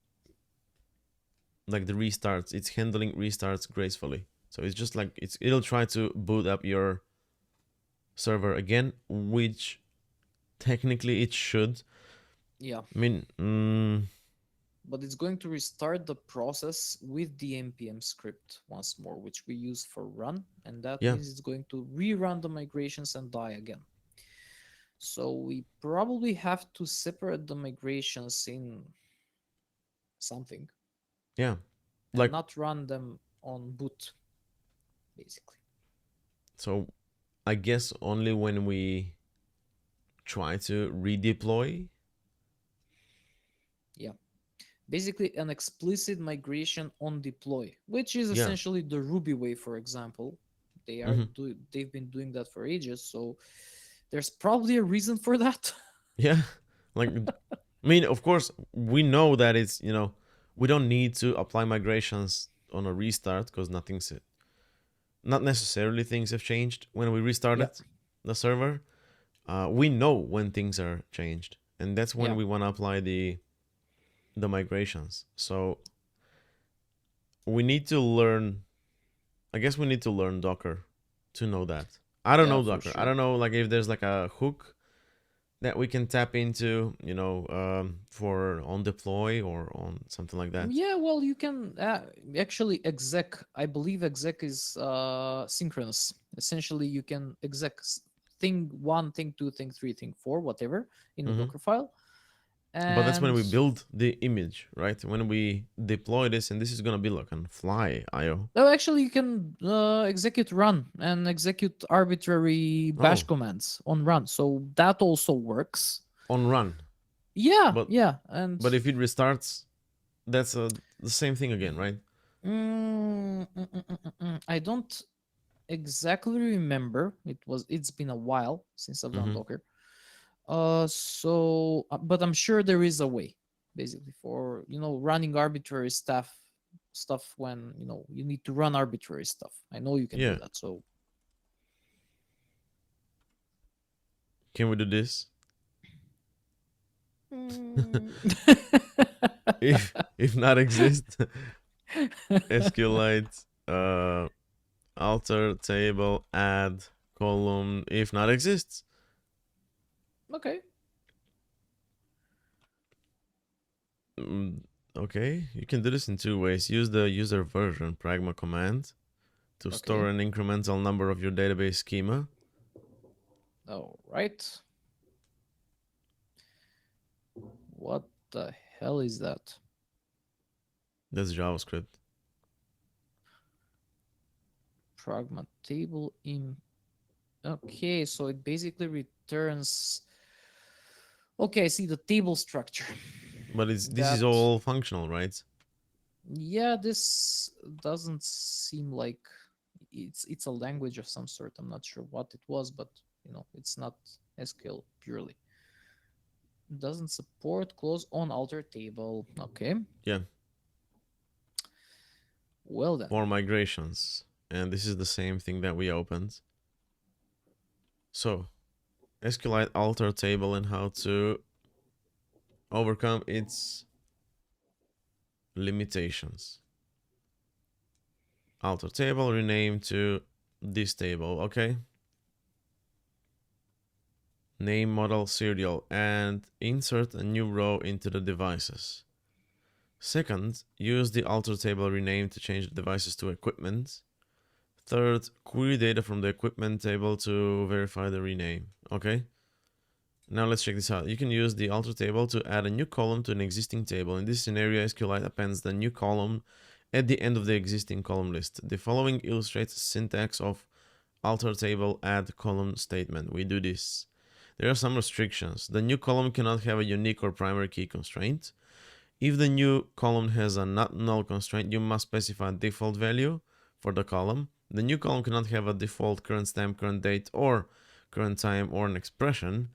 like the restarts. It's handling restarts gracefully. So it's just like it'll try to boot up your server again, which technically it should. Yeah. I mean, But it's going to restart the process with the npm script once more, which we use for run, and that yeah, means it's going to rerun the migrations and die again. So we probably have to separate the migrations in something yeah, and like, not run them on boot, basically. so I guess only when we try to redeploy. Yeah. Basically, an explicit migration on deploy, which is Yeah. essentially the Ruby way, for example. Hmm. They've been doing that for ages, so there's probably a reason for that. Yeah. Like, I mean, of course, we know that it's, we don't need to apply migrations on a restart because not necessarily things have changed when we Yeah, restarted the server. We know when things are changed, and that's when yeah, we want to apply the migrations. So we need to learn. I guess we need to learn Docker to know that. I don't Yeah, know, for Docker. I sure. don't know like if there's like a hook that we can tap into, for on deploy or on something like that. Yeah, well, you can actually exec. I believe exec is synchronous. Essentially, you can exec thing one, thing two, thing three, thing four, whatever in a Hmm. Docker file. But that's when And we build the image, right? When we deploy this, and this is gonna be like on fly IO. oh, actually, you can execute run and execute arbitrary bash Oh, commands on run. So that also works. on run. Yeah, But yeah, and if it restarts, that's the same thing again, right? I don't exactly remember. It's been a while since I've done Mm-hmm. Docker. But I'm sure there is a way, basically, for running arbitrary stuff when you need to run arbitrary stuff. I know you can do Yeah. that. So Can we do this? Mm. If not exist, SQLite alter table add column if not exists. Okay. Mm, okay, you can do this in two ways. Use the user version pragma command to Okay. store an incremental number of your database schema. All right. What the hell is that? That's JavaScript. Pragma table in. Okay, so it basically returns. Okay, I see the table structure. But this is That all functional, right? Yeah, this doesn't seem like it's a language of some sort. I'm not sure what it was, but it's not SQL purely. Doesn't support close on alter table. Okay. Yeah, Well then. for migrations. And this is the same thing that we opened. So, SQLite alter table and how to overcome its limitations. Alter table rename to this table, okay? Name model serial and insert a new row into the devices. Second, use the alter table rename to change the devices to equipment. Third, query data from the equipment table to verify the rename. Okay. Now let's check this out. You can use the alter table to add a new column to an existing table. In this scenario, SQLite appends the new column at the end of the existing column list. The following illustrates the syntax of alter table add column statement. We do this. There are some restrictions. The new column cannot have a unique or primary key constraint. If the new column has a not null constraint, you must specify a default value for the column. The new column cannot have a default current stamp, current date, or current time, or an expression.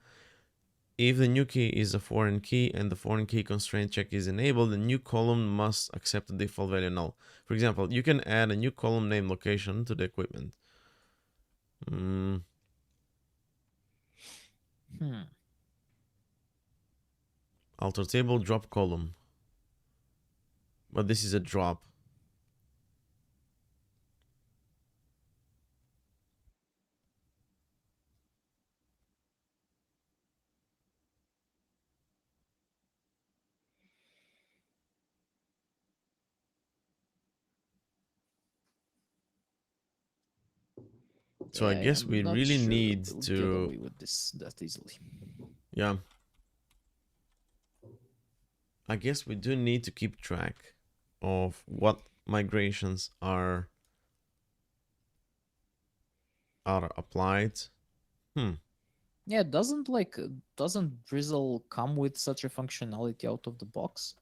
If the new key is a foreign key and the foreign key constraint check is enabled, the new column must accept the default value null. For example, you can add a new column name location to the equipment. Alter table drop column. But this is a drop. So I Yeah, guess we I'm not really sure that need we'll get to, away with this that easily. yeah, I guess we do need to keep track of what migrations are applied. Yeah, doesn't Drizzle come with such a functionality out of the box?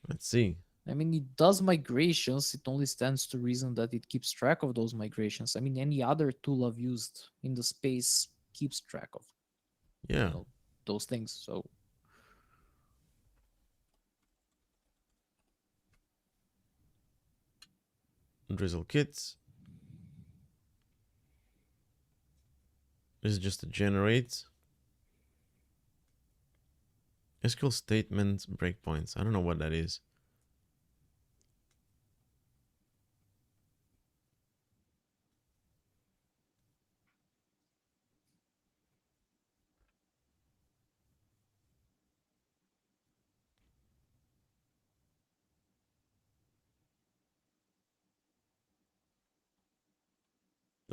Let's see. I mean, it does migrations. It only stands to reason that it keeps track of those migrations. I mean, any other tool I've used in the space keeps track of, you Yeah, know, those things. So Drizzle kits. This is just a generate. SQL statement breakpoints. I don't know what that is.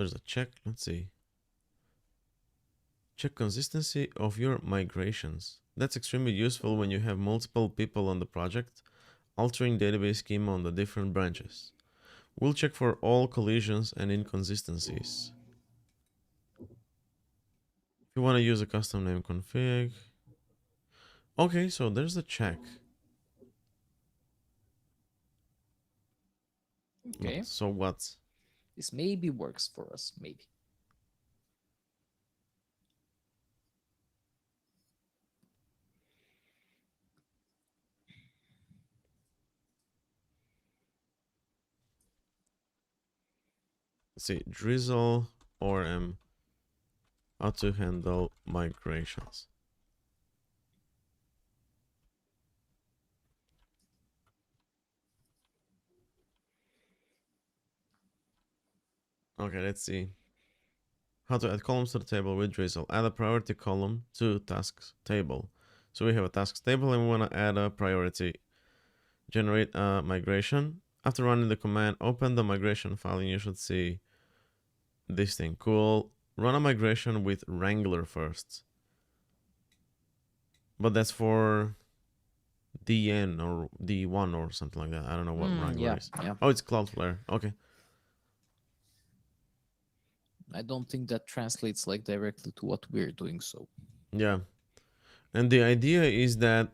There's a check. Let's see. Check consistency of your migrations. That's extremely useful when you have multiple people on the project, altering database schema on the different branches. We'll check for all collisions and inconsistencies. If you want to use a custom name config. Okay, so there's a check. Okay. So what? This maybe works for us, maybe. Let's see. Drizzle ORM. How to handle migrations. Okay, let's see. How to add columns to the table with Drizzle. Add a priority column to tasks table. So we have a tasks table and we want to add a priority. Generate a migration. After running the command, open the migration file and you should see this thing. Cool. Run a migration with Wrangler first. But that's for DN or D1 or something like that. I don't know what Wrangler is. Yeah. Oh, it's Cloudflare. Okay. I don't think that translates like directly to what we're doing. So Yeah. And the idea is that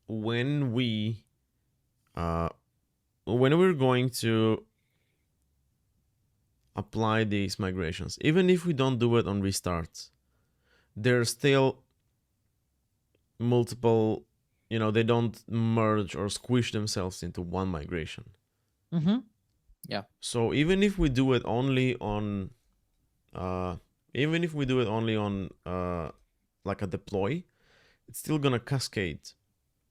when we're going to apply these migrations, even if we don't do it on restarts, there's still multiple, they don't merge or squish themselves into one migration. Yeah. So even if we do it only on like a deploy, it's still gonna cascade,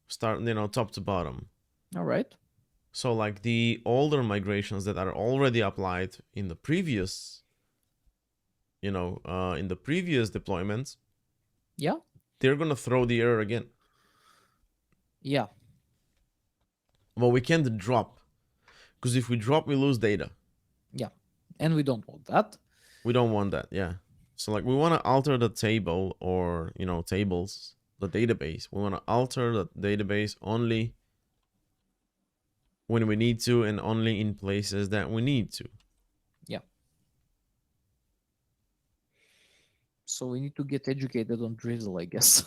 start top to bottom. All right. So like the older migrations that are already applied in the previous, in the previous deployments, Yeah. they're gonna throw the error again. Yeah. Well, we can't drop, because if we drop, we lose data. Yeah. And we don't want that. We don't want that. Yeah. So like we want to alter the table or tables, the database. We want to alter the database only when we need to and only in places that we need to. Yeah. So we need to get educated on Drizzle, I guess.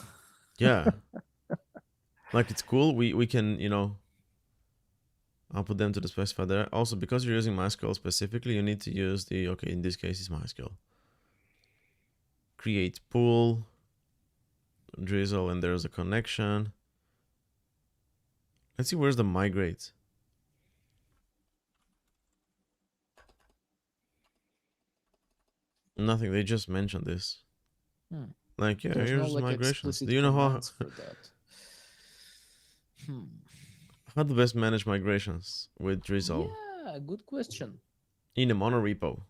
Yeah. Like it's cool. We can, I'll put them to the specifier there. Also, because you're using MySQL specifically, you need to use the, okay, in this case, it's MySQL. Create pool, Drizzle, and there's a connection. Let's see, where's the migrate? Nothing, they just mentioned this. Like, yeah, There's here's no, like, migrations. explicit Do you know how commands for that? how to best manage migrations with Drizzle? Yeah, good question. In a monorepo.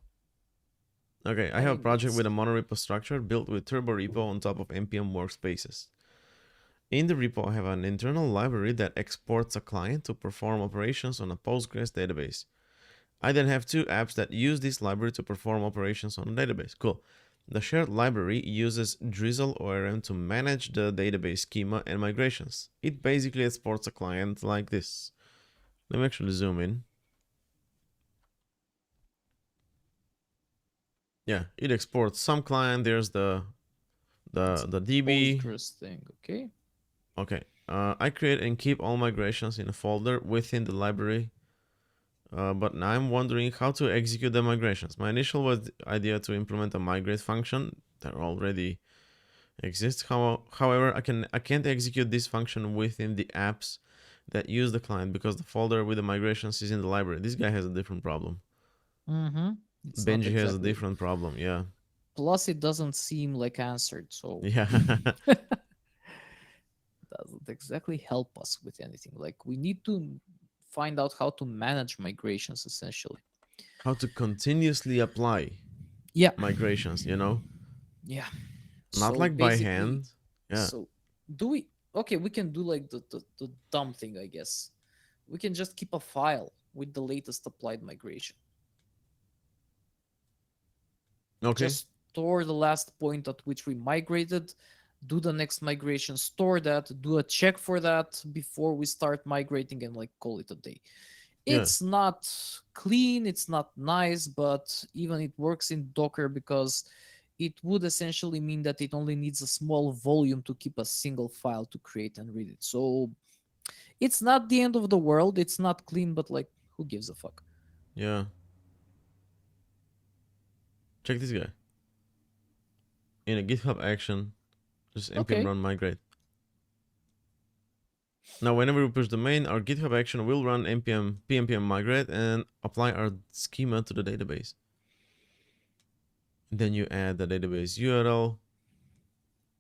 Okay, I have a mean, project it's- with a monorepo structure built with Turbo Repo on top of npm workspaces. In the repo, I have an internal library that exports a client to perform operations on a Postgres database. I then have two apps that use this library to perform operations on the database. Cool. The shared library uses Drizzle ORM to manage the database schema and migrations. It basically exports a client like this. Let me actually zoom in. Yeah, it exports some client. There's the DB. Postgres thing, okay? Okay. I create and keep all migrations in a folder within the library. But now I'm wondering how to execute the migrations. My initial idea to implement a migrate function that already exists. However, I can't execute this function within the apps that use the client because the folder with the migrations is in the library. This guy has a different problem. Benji has a different problem. Yeah. Plus, it doesn't seem like answered, so Yeah. doesn't exactly help us with anything. Like we need to find out how to manage migrations essentially. How to continuously apply Yeah. migrations, Yeah. Not So like by basically- hand. Yeah. So do we okay, we can do like the dumb thing, I guess. We can just keep a file with the latest applied migration. Okay. Just store the last point at which we migrated, do the next migration, store that, do a check for that before we start migrating, and like call it a day. Yeah. It's not clean, it's not nice, but even it works in Docker because it would essentially mean that it only needs a small volume to keep a single file to create and read it. So it's not the end of the world. It's not clean, but like, who gives a fuck? Yeah. Check this guy. In a GitHub action, just npm Okay. run migrate. Now, whenever we push the main, our GitHub action will run npm pnpm migrate and apply our schema to the database. Then you add the database URL,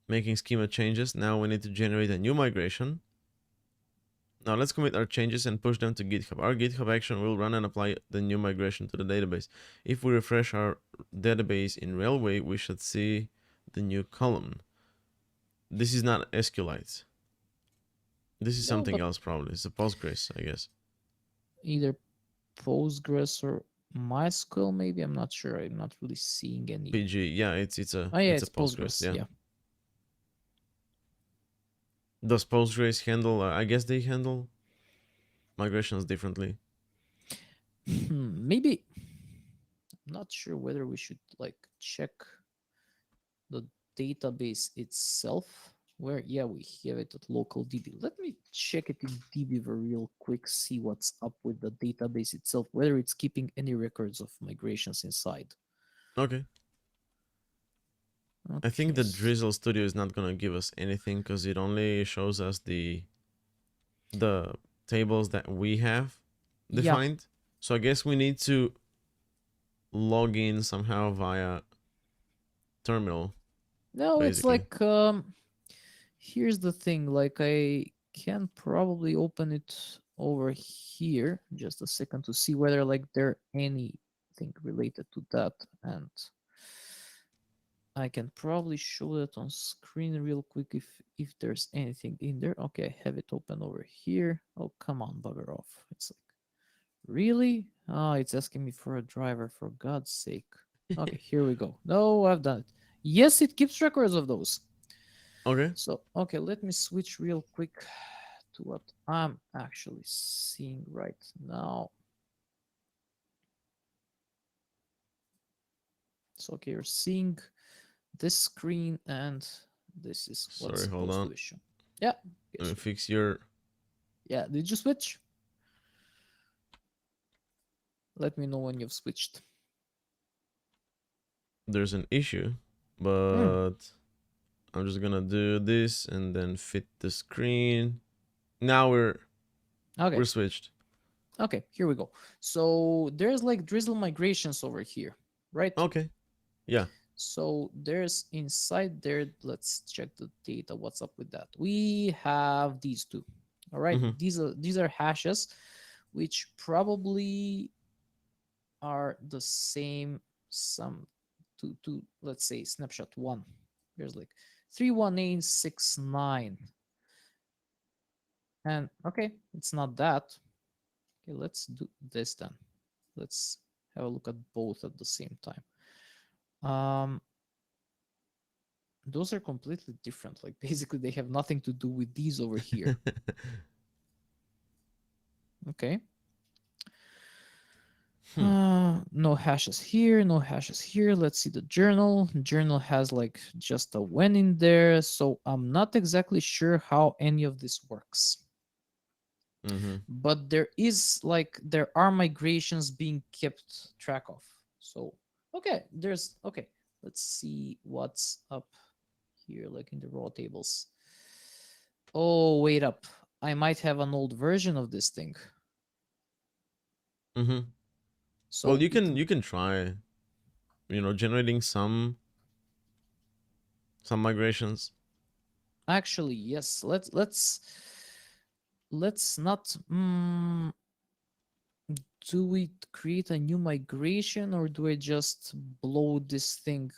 making schema changes. Now we need to generate a new migration. Now let's commit our changes and push them to GitHub. Our GitHub action will run and apply the new migration to the database. If we refresh our database in Railway, we should see the new column. This is not SQLite. This is No, something but else probably. It's a Postgres, I guess. either Postgres or MySQL, maybe. I'm not sure. I'm not really seeing any. PG. Yeah, it's a Oh yeah, it's a it's Postgres. Postgres. Yeah. Yeah. Does Postgres handle? I guess they handle migrations differently. Maybe. I'm not sure whether we should like check the database itself. Where, yeah, we have it at local DB. Let me check it in dbeaver real quick, see what's up with the database itself, whether it's keeping any records of migrations inside. Okay. I think Okay. the Drizzle Studio is not gonna give us anything because it only shows us the tables that we have Yeah. defined. So I guess we need to log in somehow via terminal, No, it's basically. like here's the thing, like I can probably open it over here just a second to see whether like there anything related to that, and I can probably show that on screen real quick if there's anything in there. Okay, I have it open over here. Oh, come on, bugger off. It's like, really? Oh, it's asking me for a driver, for God's sake. Okay, here we go. No, I've done it. Yes, it keeps records of those. Okay. So, okay, let me switch real quick to what I'm actually seeing right now. So, okay, you're seeing this screen, and this is what's Sorry, hold supposed to on. be shown. Yeah. Let me Guess what? fix your. Yeah, did you switch? Let me know when you've switched. There's an issue, Hmm. but I'm just gonna do this and then fit the screen. Now Okay. we're switched. Okay, here we go. So there's like Drizzle migrations over here, right? Okay. Yeah. So there's inside there, let's check the data. What's up with that? We have these two. All right. Mm-hmm. These are hashes, which probably are the same sum to let's say snapshot one. There's like 31869. And okay, it's not that. Okay, let's do this then. Let's have a look at both at the same time. Those are completely different. Like basically they have nothing to do with these over here. Okay. Hmm. No hashes here, no hashes here. Let's see the journal. Journal has like just a when in there. So I'm not exactly sure how any of this works. Mm-hmm. But there are migrations being kept track of. So okay, okay. Let's see what's up here, like in the raw tables. Oh, wait up. I might have an old version of this thing. Mm-hmm. Well, So you can try, generating some migrations. actually, yes. Let's not. Do we create a new migration, or do I just blow this thing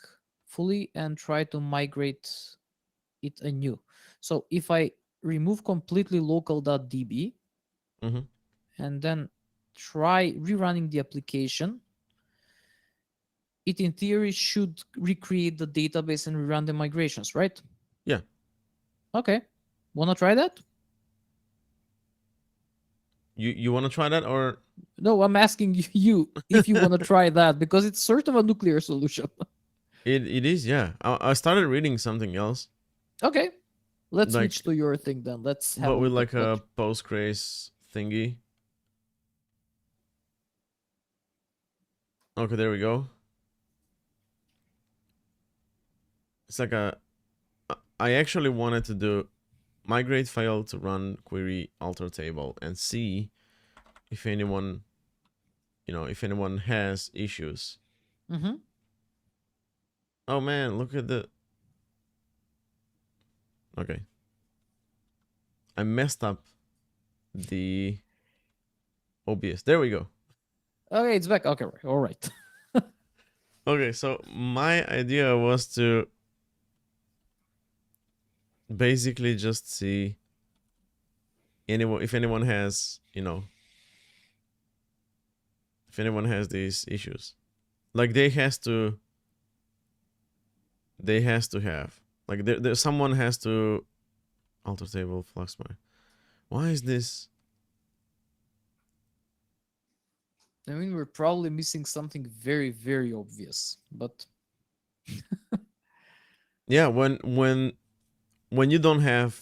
fully and try to migrate it anew? So if I remove completely local.db Mm-hmm. and then try rerunning the application, it in theory should recreate the database and rerun the migrations, right? Yeah. Okay. Wanna try that? You want to try that, or No, I'm asking you if you want to try that because it's sort of a nuclear solution. it is, yeah. I started reading something else, Okay. Let's switch like, to your thing then. Let's have but a with look at like what. a Postgres thingy. Okay, there we go. It's like I actually wanted to do migrate file to run query alter table and see if anyone, if anyone has issues. Mm-hmm. Oh man, look at the. Okay, I messed up the OBS. There we go. Okay, it's back. Okay, right. All right. Okay, so my idea was to basically just see anyone if anyone has, if anyone has these issues. Like they has to have, like, there someone has to alter table flux my. Why is this? I mean, we're probably missing something very, very obvious, but Yeah, when you don't have,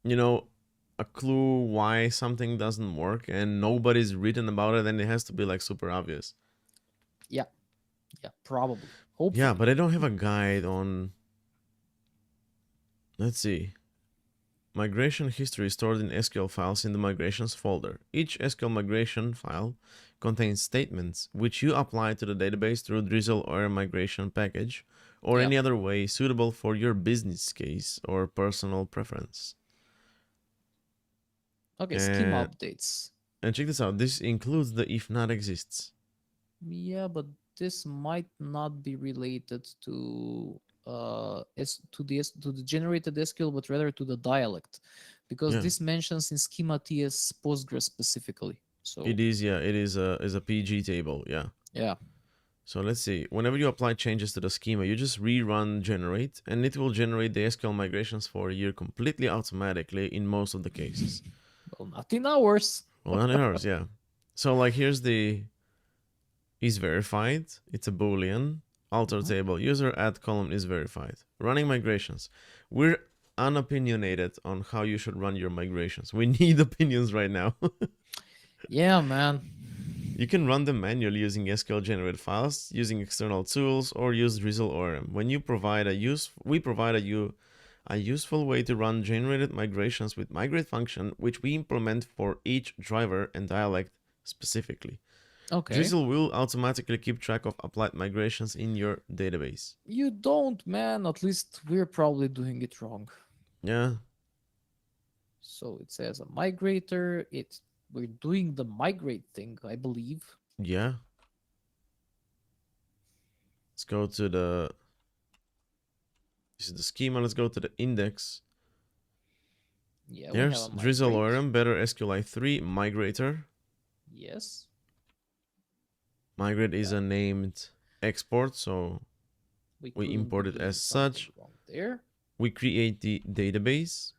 you know a clue why something doesn't work and nobody's written about it, then it has to be like super obvious. yeah, yeah, probably. Yeah, Hopefully. but I don't have a guide on. Let's see. Migration history stored in SQL files in the migrations folder. Each SQL migration file contains statements which you apply to the database through Drizzle or a migration package or Yeah. any other way suitable for your business case or personal preference. Okay, schema And, updates. and check this out. This includes the if not exists. Yeah, but this might not be related to to the generated SQL, but rather to the dialect, because Yeah. this mentions in schema TS Postgres specifically. It So is, yeah, it is a PG table, yeah. yeah. So let's see. Whenever you apply changes to the schema, you just rerun generate, and it will generate the SQL migrations for a year completely automatically in most of the cases. Well, not in ours. Well, not in ours, yeah. So like here's the is verified. It's a boolean. Alter Mhm. table user add column is verified. Running migrations. We're unopinionated on how you should run your migrations. We need opinions right now. Yeah, man. You can run them manually using SQL generated files, using external tools, or use Drizzle ORM. When you provide we provide a useful way to run generated migrations with migrate function, which we implement for each driver and dialect specifically. Okay. Drizzle will automatically keep track of applied migrations in your database. You don't, man. At least we're probably doing it wrong. Yeah, So it says a migrator. It's we're doing the migrate thing, I believe. yeah. Let's go to the. This is the schema. Let's go to the index. Yeah, we have There's a Drizzle migrate. ORM, better SQLite 3, migrator. Yes. Migrate is Yeah. a named export, so We we couldn't import be it as doing something such. wrong there. We create the database.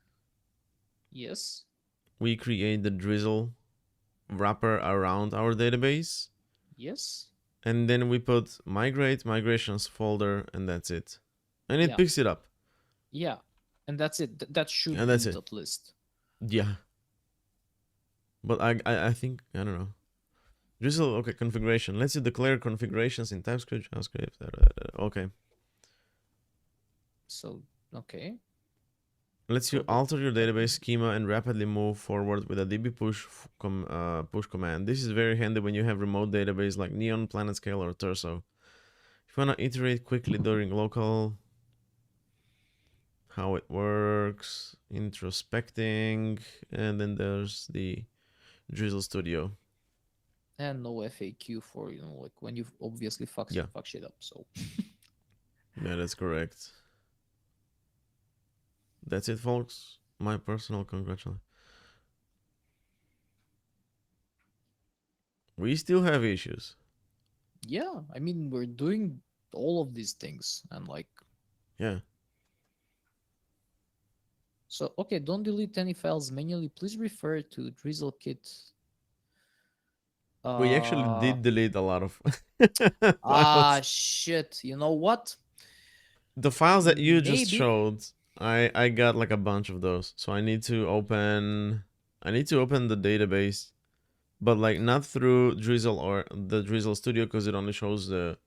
Yes. We create the Drizzle wrapper around our database. Yes. And then we put migrate, migrations folder, and that's it. And it Yeah. picks it up. Yeah. And that's it. That should And do that's it it. at least. Yeah. But I think, I don't know. Drizzle, okay, configuration. Let's see, declare configurations in TypeScript, JavaScript. Okay. So, okay. Lets you So alter your database schema and rapidly move forward with a db push command. This is very handy when you have remote database like Neon, PlanetScale, or Torso. If you want to iterate quickly during local, how it works, introspecting, and then there's the Drizzle Studio. and no FAQ for like when you obviously fuck Yeah, shit up. So yeah, that's correct. That's it, folks. My personal congratulations. We still have issues. Yeah, I mean, we're doing all of these things and like, Yeah. so okay, don't delete any files manually. Please refer to Drizzle Kit. We actually Uh, did delete a lot of ah, files. shit. You know what? The files that you just Maybe showed, I got like a bunch of those. So I need to open the database, but like not through Drizzle or the Drizzle Studio because it only shows the.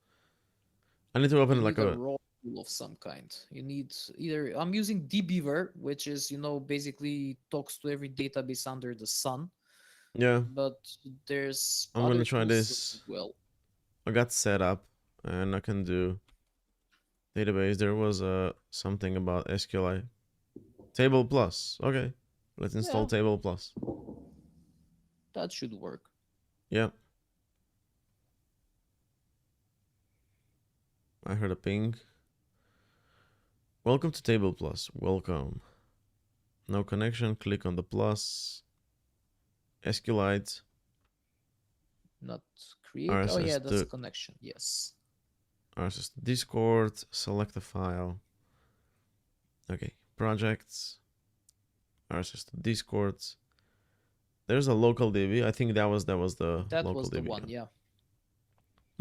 I need to you open like need a a. raw tool of some kind. You need either I'm using dbeaver, which is basically talks to every database under the sun, Yeah, but there's I'm gonna other try tools as this. well. I got set up and I can do database. There was something about SQLite Table Plus. Okay, let's install Yeah, Table Plus. that should work. Yeah, I heard a ping. Welcome to Table Plus. Welcome. No connection. Click on the plus. SQLite. Not create. Oh RSS yeah, that's to connection. Yes. RSS to Discord. Select a file. Okay. Projects. RSS to Discord. There's a local DB. I think that was the That local was the DB. one. Yeah.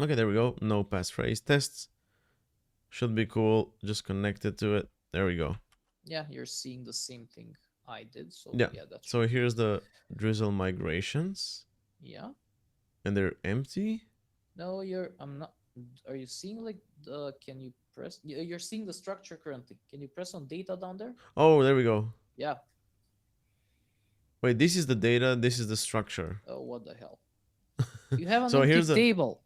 Okay, there we go. No passphrase tests. Should be cool. Just connect it to it. There we go. Yeah, you're seeing the same thing I did. So Yeah. yeah, that So should work. here's the Drizzle migrations, Yeah. and they're empty. No, I'm not. Are you seeing like the? Can you press? You're seeing the structure currently. Can you press on data down there? Oh, there we go. Yeah. Wait, this is the data. This is the structure. Oh, what the hell? You have an So empty here's the table.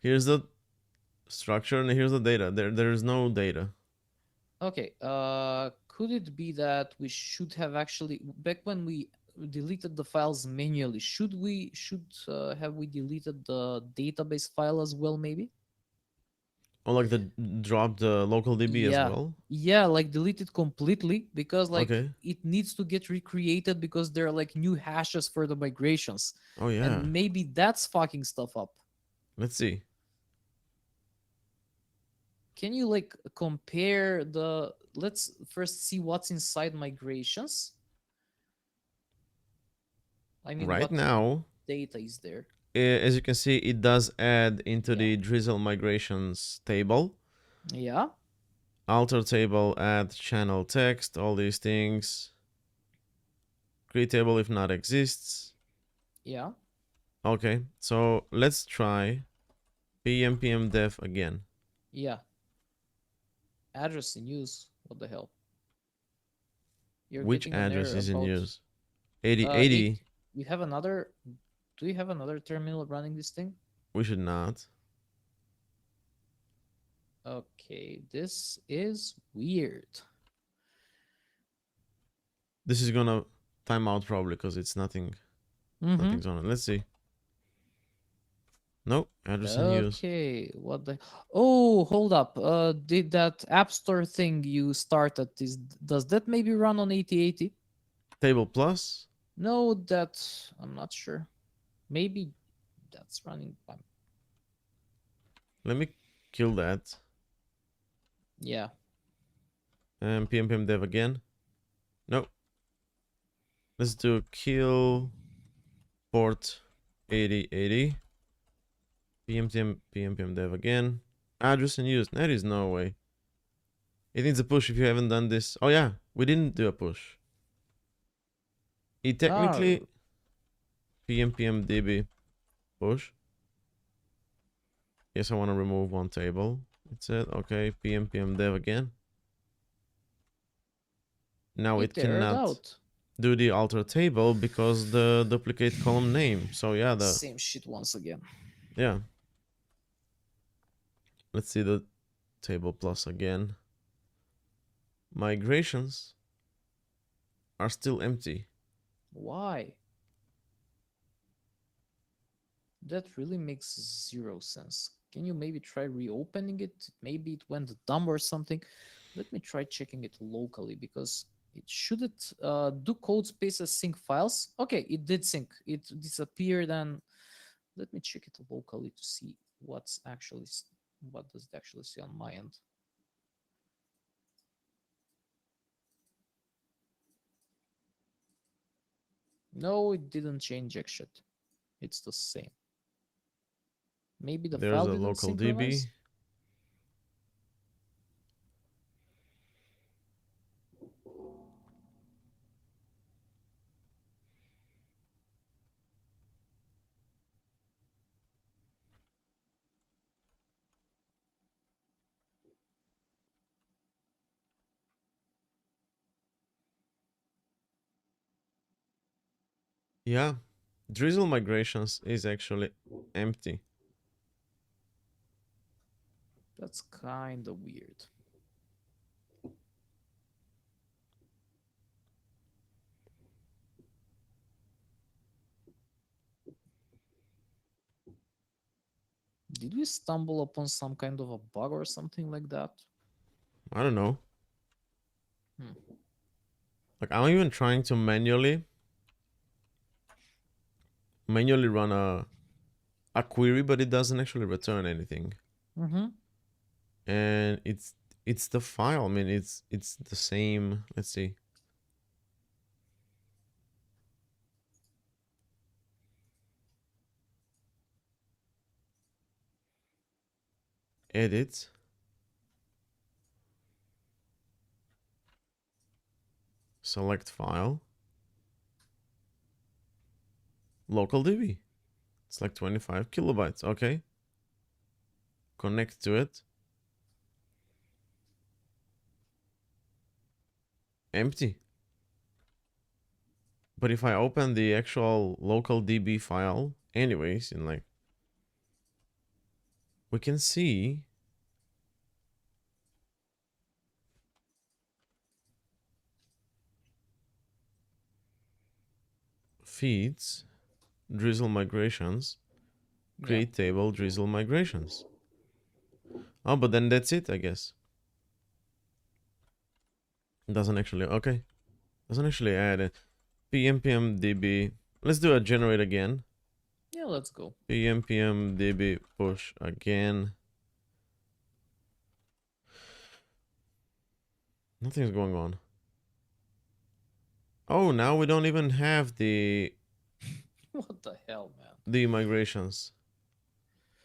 here's the structure and here's the data. There's no data. Okay. Could it be that we should have actually back when we deleted the files manually? Should have we deleted the database file as well? Maybe. Oh, like the drop the local DB as Yeah. well. Yeah, like delete it completely because like Okay. it needs to get recreated because there are like new hashes for the migrations. Oh yeah. And maybe that's fucking stuff up. Let's see. Can you like compare the let's first see what's inside migrations? I mean Right what now, data is there? as you can see, it does add into Yeah. the Drizzle migrations table. Yeah. Alter table, add channel text, all these things. Create table if not exists. Yeah. Okay, so let's try pm dev again. Yeah. Address in use. What the hell? You're Which getting an address error is in about use? 80, 8. 80. You have another do you have another terminal running this thing? We should not. Okay, this is weird. This is gonna time out probably because it's Mm-hmm. nothing's on it. Let's see. Nope, address in use. Okay, what the Oh, hold up. Did that App Store thing you started does that maybe run on 8080? Table plus. No, that I'm not sure. Maybe that's running Let me kill that. yeah. And pm dev again. Nope. Let's do kill port 8080. pm dev again. Address in use. There is no way. It needs a push if you haven't done this. Oh yeah, we didn't do a push. It Ah, technically db push. Yes, I want to remove one table. It said okay, pm dev again. Now it it errored cannot out. do the alter table because the duplicate column name. So yeah, Same shit once again. yeah. Let's see the table plus again. Migrations are still empty. Why? That really makes zero sense. Can you maybe try reopening it? Maybe it went dumb or something. Let me try checking it locally because it shouldn't do code spaces sync files. Okay, it did sync. It disappeared and let me check it locally to see. What's actually what does it actually say on my end? No, it didn't change jack shit. It's the same. Maybe the There's file a didn't local DB. synchronize. Yeah, Drizzle migrations is actually empty. That's kind of weird. Did we stumble upon some kind of a bug or something like that? I don't know. Hmm. Like I'm even trying to manually run a query, but it doesn't actually return anything. Mm-hmm. And it's the file. I mean, it's the same. Let's see. Edit. Select file. Local DB. It's like 25 kilobytes. Okay. Connect to it. Empty. But if I open the actual local DB file, anyways, in like, we can see feeds, drizzle migrations, Yeah. create table, drizzle migrations. Oh, but then that's it, I guess. It doesn't actually, okay. Doesn't actually add it. PMPM DB. Let's do a generate again. Yeah, let's go. PMPM DB push again. Nothing's going on. Oh, now we don't even have the What the hell, man? migrations.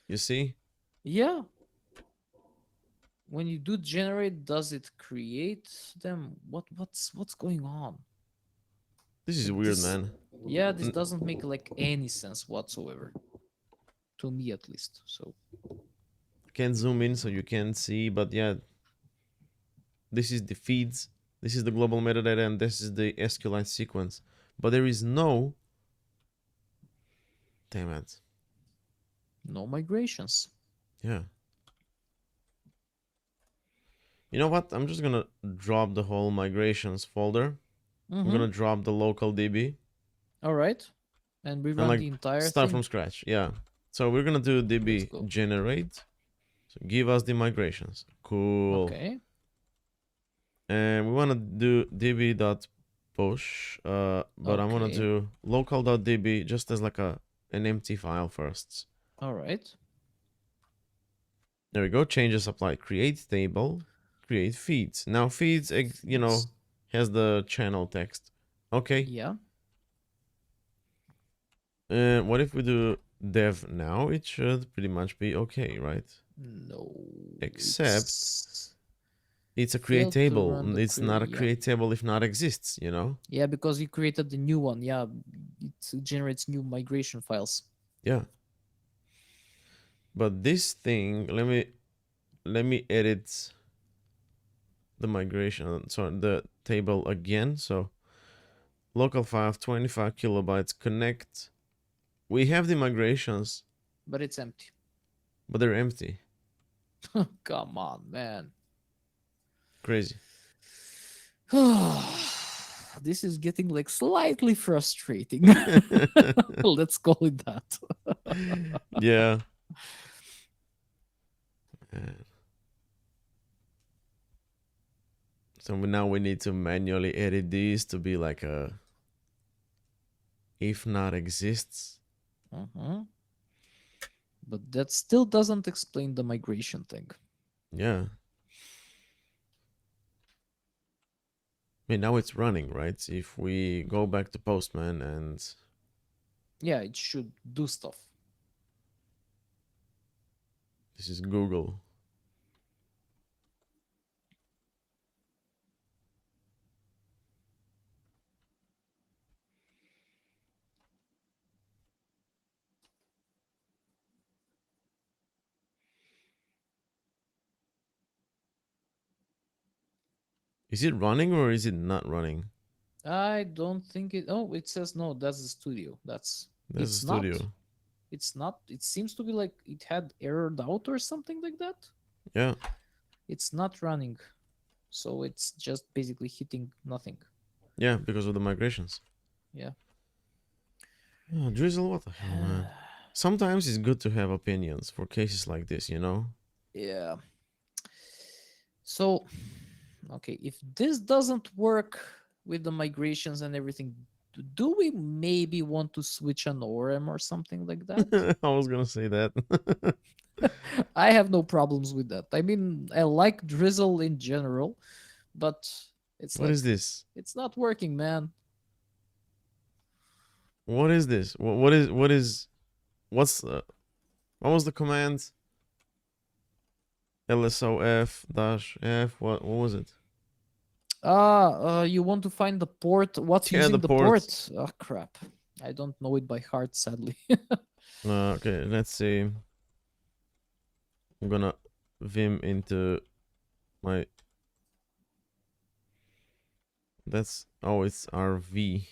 You see? Yeah. When you do generate, does it create them? What's going on? This is Like weird, this, man. yeah, this doesn't make like any sense whatsoever. To me at least. So Can't zoom in so you can see, but yeah, this is the feeds, this is the global metadata, and this is the SQLite sequence. But there is no, damn it. no migrations. Yeah. You know what? I'm just gonna drop the whole migrations folder. I'm Mm-hmm. gonna drop the local DB All right. And and rerun like the entire start thing. from scratch. Yeah. So we're gonna do Let's DB go. generate. So give us the migrations. Cool. Okay. And we wanna do db.push. But I wanna Okay. do local.db just as like an empty file first. All right. There we go. Changes applied. Create table. Create feeds. Now feeds, It's, has the channel text. Okay. yeah. What if we do dev now? It should pretty much be okay, right? No. Except It's it's a create failed to table. run the It's query. not a Yeah. create table if not exists. Yeah, because you created the new one. Yeah. It generates new migration files. Yeah. But this thing, let me edit the migration, sorry, the table again. So local file 25 kilobytes connect. We have the migrations, But it's empty. but they're empty. Come on, man. Crazy. This is getting like slightly frustrating. Let's call it that. Yeah. So now we need to manually edit these to be like a if not exists. Mm-hmm. But that still doesn't explain the migration thing. Yeah. I mean, now it's running, right? If we go back to Postman and Yeah, it should do stuff. this is Google. Is it running or is it not running? I don't think it. Oh, it says no. That's the studio. That's That's the it's not. studio. It's not. It seems to be like it had errored out or something like that. Yeah. It's not running, so it's just basically hitting nothing. Yeah, because of the migrations. Yeah. Oh, Drizzle, what the hell, man? Sometimes it's good to have opinions for cases like this, you know? Yeah. So, okay, if this doesn't work with the migrations and everything, do we maybe want to switch an ORM or something like that? I was gonna say that. I have no problems with that. I mean, I like Drizzle in general, but it's What like is this? it's not working, man. What is this? What's what was the command? LSOF dash F. What was it? You want to find the port? What's Yeah, the using the port. port? Oh crap. I don't know it by heart, sadly. Okay, let's see. I'm gonna vim into my. That's it's RV.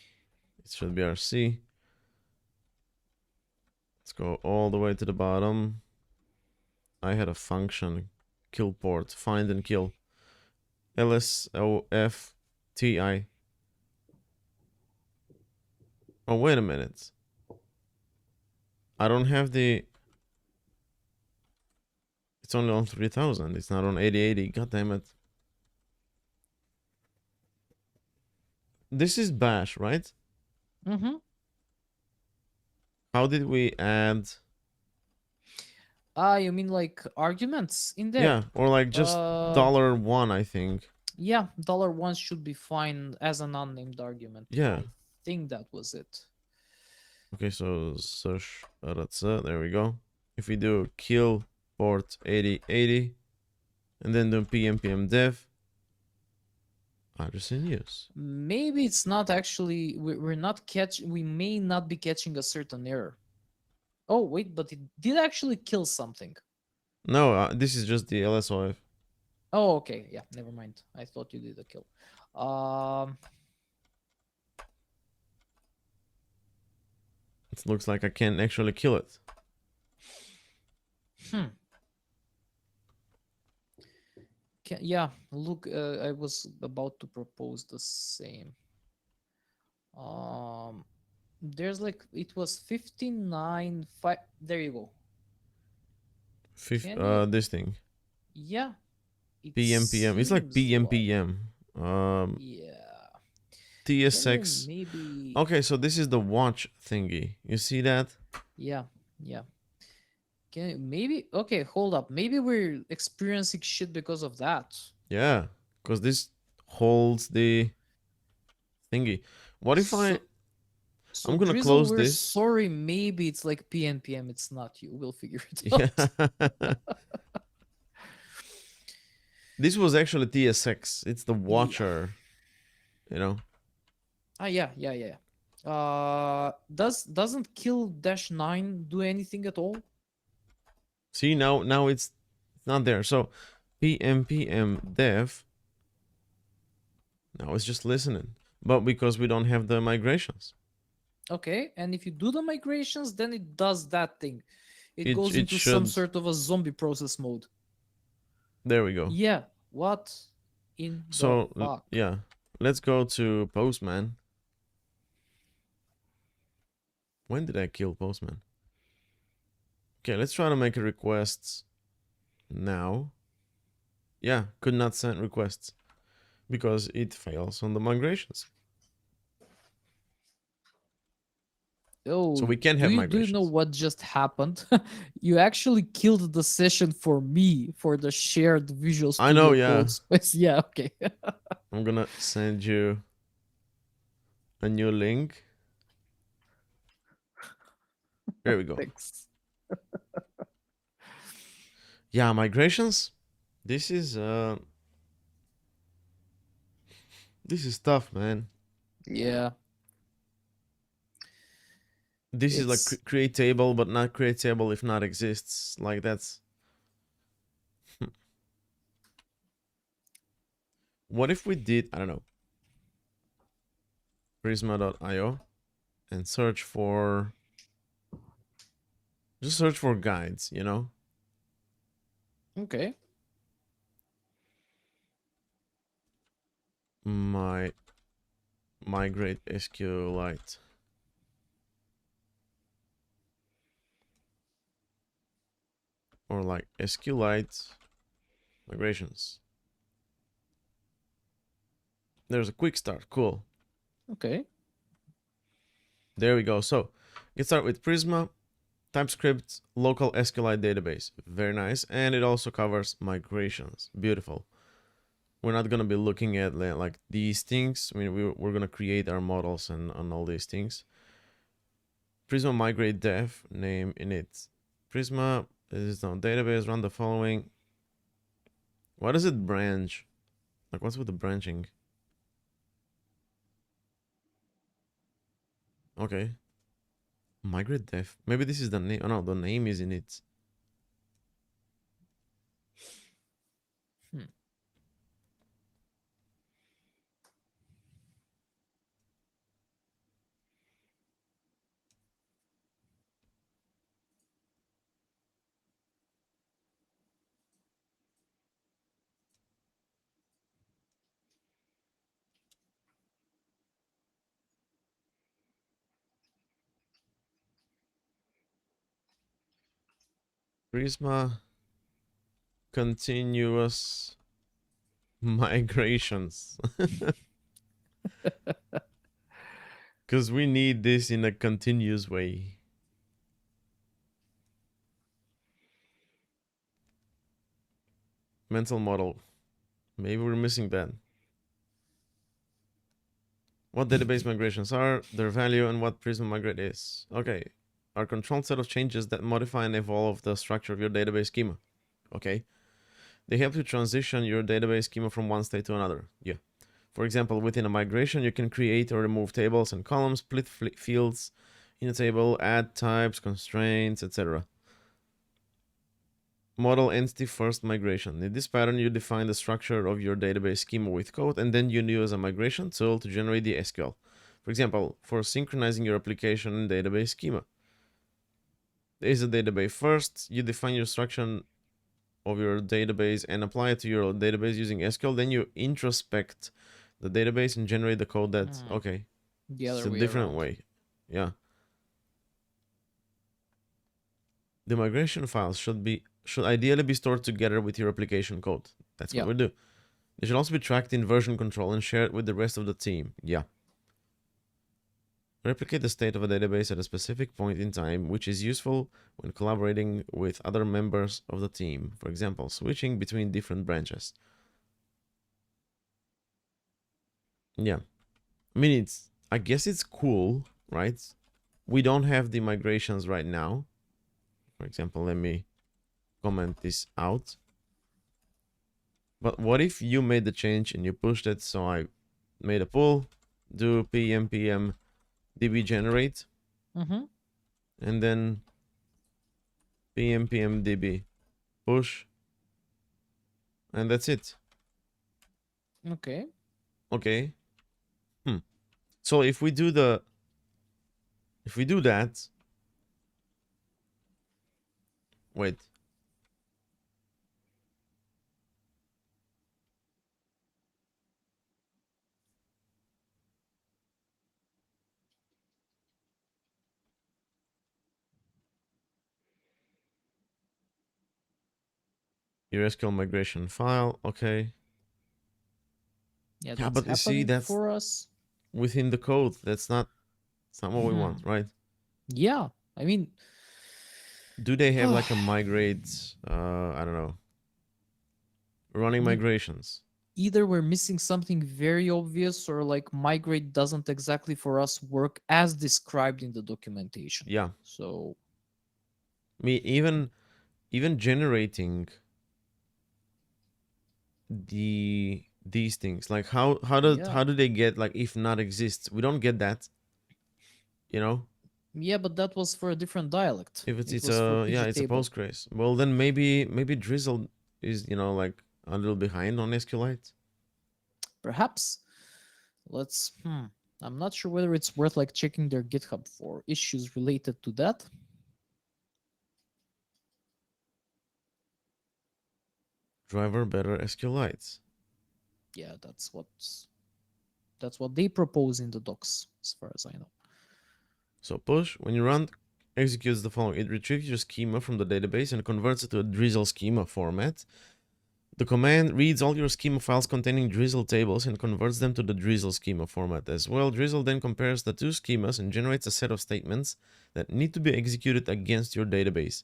It should be RC. Let's go all the way to the bottom. I had a function, kill port, find and kill. LSOFTI. Oh, wait a minute. I don't have the. It's only on 3000. It's not on 8080. God damn it. This is bash, right? Mm-hmm. How did we add? You mean like arguments in there? Yeah, or like just Uh, $1, I think. yeah, $1 should be fine as an unnamed argument. Yeah. I think that was it. Okay, so search. There we go. If we do kill port 8080 and then do pm dev, address in use. Maybe it's not actually. We're not catch. We may not be catching a certain error. Oh wait, but it did actually kill something. No, this is just the LSOF. Oh, okay. Yeah, never mind. I thought you did a kill. Um, It looks like I can actually kill it. hmm. Yeah, look, I was about to propose the same. Um, there's like it was 59 5. There you go. Can you? This thing. Yeah, it PM. It's like seems like. PM. Yeah. Can you TSX. maybe? Okay, so this is the watch thingy. You see that? Yeah, yeah. Can you maybe? Okay, hold up. Maybe we're experiencing shit because of that. Yeah, because this holds the thingy. What if I? So, so I'm gonna Drizzle, close we're this. sorry. Maybe it's like PNPM. It's not you. We'll figure it out. Yeah. This was actually TSX. It's the Yeah. watcher. You know. Yeah. Doesn't kill dash 9 do anything at all? See now it's not there. So PM dev. Now it's just listening. But because we don't have the migrations. Okay, and if you do the migrations, then it does that thing. It It goes it into some should. sort of a zombie process mode. There we go. Yeah. What in the So fuck? yeah, let's go to Postman. When did I kill Postman? Okay, let's try to make a request now. Yeah, could not send requests because it fails on the migrations. So Oh, we can do have you know migrations. what just happened? You actually killed the session for me for the shared Visual I know, Studio yeah. Code space. Yeah, okay. I'm gonna send you a new link. There we go. Thanks. Yeah, migrations. This is uh this is tough, man. Yeah, This is like it's creatable but not creatable if not exists. Like that's what if we did, I don't know, prisma.io and search for just search for guides, you know? okay. My migrate SQLite. Or like SQLite migrations. There's a quick start. Cool. Okay. There we go. So get started with Prisma, TypeScript, local SQLite database. Very nice. And it also covers migrations. Beautiful. We're not going to be looking at like these things. I mean, we're going to create our models and all these things. Prisma migrate dev, name init. Prisma is now database, run the following. Why does it branch? Like, what's with the branching? Okay. Migrate dev. Maybe this is the name. Oh no, the name is in it. Hmm. Prisma continuous migrations. Because we need this in a continuous way. Mental model. Maybe we're missing that. What database migrations are, their value, and what Prisma Migrate is. Okay. Are controlled set of changes that modify and evolve the structure of your database schema. Okay. They help you transition your database schema from one state to another. Yeah. For example, within a migration, you can create or remove tables and columns, split fields in a table, add types, constraints, etc. Model entity first migration. In this pattern, you define the structure of your database schema with code, and then you use a migration tool to generate the SQL. For example, for synchronizing your application and database schema. There is a database first, you define your structure of your database and apply it to your database using SQL. Then you introspect the database and generate the code that's Hmm. okay. The It's other a way different around. way. Yeah. The migration files should ideally be stored together with your application code. That's what Yeah. we do. They should also be tracked in version control and shared with the rest of the team. Yeah. Replicate the state of a database at a specific point in time, which is useful when collaborating with other members of the team. For example, switching between different branches. Yeah. I mean, I guess it's cool, right? We don't have the migrations right now. For example, let me comment this out. But what if you made the change and you pushed it? So I made a pull, do pm db generate, Mm-hmm. and then pm db push, and that's it. Okay. Okay. Hmm. So if we do that, wait, your SQL migration file, okay. Yeah, Yeah, that's but you see, happening that's for us. within the code. That's not what we want, Hmm. right? Yeah, I mean, Do they have like a migrate, I don't know, running I mean, migrations? either we're missing something very obvious, or like migrate doesn't exactly for us work as described in the documentation. Yeah. So Me even generating these things, like yeah, how do they get, like, if not exists? We don't get that, you know. yeah, but that was for a different dialect. If it's It it's was for a yeah, PG it's a table. Postgres. Well, then maybe Drizzle is, like a little behind on SQLite. Perhaps. Let's. I'm not sure whether it's worth like checking their GitHub for issues related to that. Driver better SQLite. Yeah, that's what they propose in the docs, as far as I know. So push, when you run, executes the following. It retrieves your schema from the database and converts it to a Drizzle schema format. The command reads all your schema files containing Drizzle tables and converts them to the Drizzle schema format as well. Drizzle then compares the two schemas and generates a set of statements that need to be executed against your database.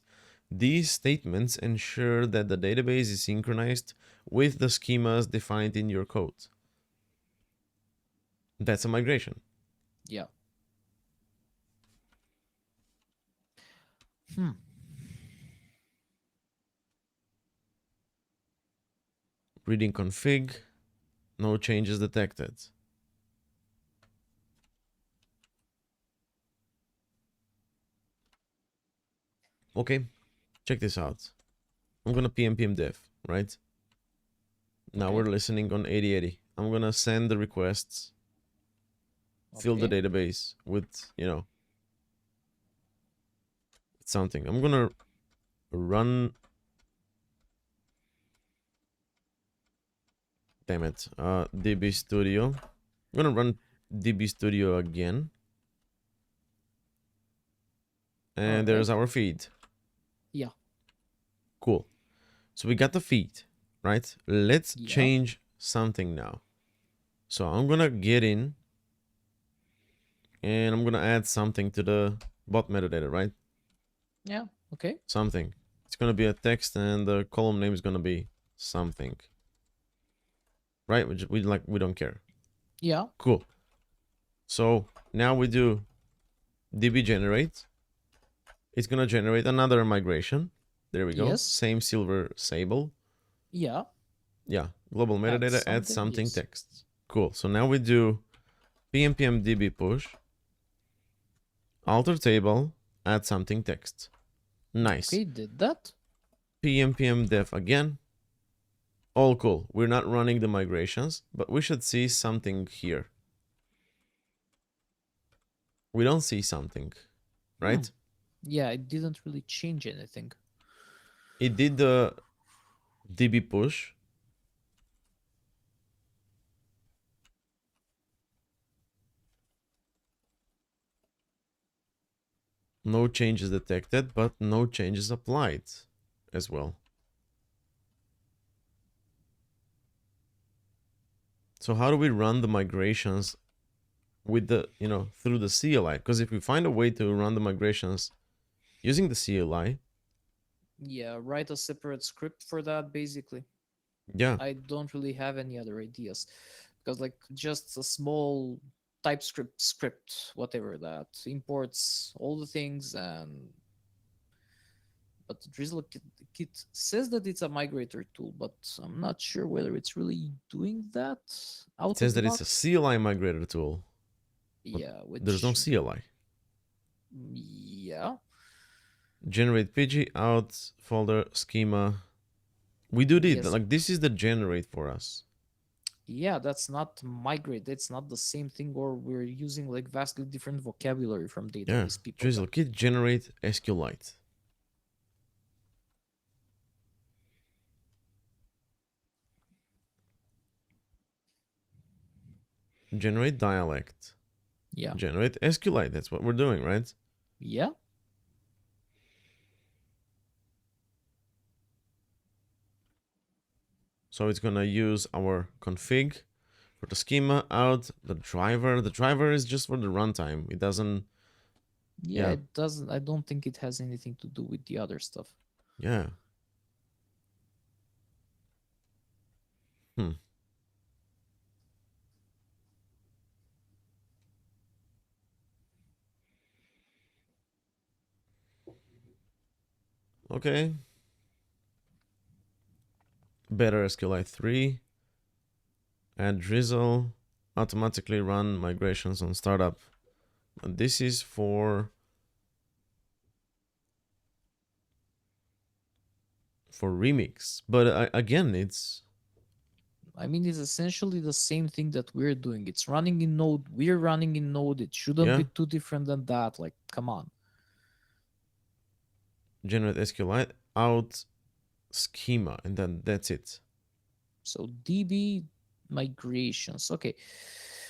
These statements ensure that the database is synchronized with the schemas defined in your code. That's a migration. Yeah. Hmm. Reading config, no changes detected. Okay, check this out. I'm gonna pm dev, right? Now Okay. we're listening on 8080. I'm gonna send the requests, fill the Okay. database with, something. I'm gonna run, damn it, DB Studio. I'm gonna run DB Studio again. All And right. there's our feed. Yeah. Cool. So we got the feed, right? Let's Yeah. change something now. So I'm gonna get in and I'm gonna add something to the bot metadata, right? Yeah. Okay. Something. It's gonna be a text and the column name is gonna be something. Right? We don't care. Yeah. Cool. So now we do db generate. It's gonna generate another migration. There we go. Yes. Same silver sable. Yeah. Yeah. Global Add metadata, add something. something Yes. text. Cool. So now we do pnpm db push, alter table, add something text. Nice. Okay. Did that. pnpm dev again. All cool. We're not running the migrations, but we should see something here. We don't see something, right? Yeah. It didn't really change anything. It did the db push. No changes detected, but no changes applied as well. So how do we run the migrations with the, through the CLI? Because if we find a way to run the migrations using the CLI, Yeah. Write a separate script for that, basically. yeah, I don't really have any other ideas, because like just a small TypeScript script, whatever, that imports all the things. And but Drizzle Kit says that it's a migrator tool, but I'm not sure whether it's really doing that it out of says the that it's a box. CLI migrator tool, but Yeah, there's no which CLI. yeah, Generate PG out folder schema. We do need yes, like this is the generate for us. yeah, that's not migrate. It's not the same thing, or we're using like vastly different vocabulary from Yeah, database people then. Drizzle Kit generate SQLite. Generate dialect. Yeah, Generate SQLite. That's what we're doing, right? yeah, So it's gonna use our config for the schema out, the driver. The driver is just for the runtime. It doesn't Yeah, Yeah, it doesn't. I don't think it has anything to do with the other stuff. yeah. Hmm. Okay. Better SQLite 3. Add drizzle. Automatically run migrations on startup. And this is for remix. But again, it's I mean, it's essentially the same thing that we're doing. It's running in Node. We're running in Node. It shouldn't yeah. be too different than that. Like, come on. Generate SQLite out schema, and then that's it. So DB migrations. Okay.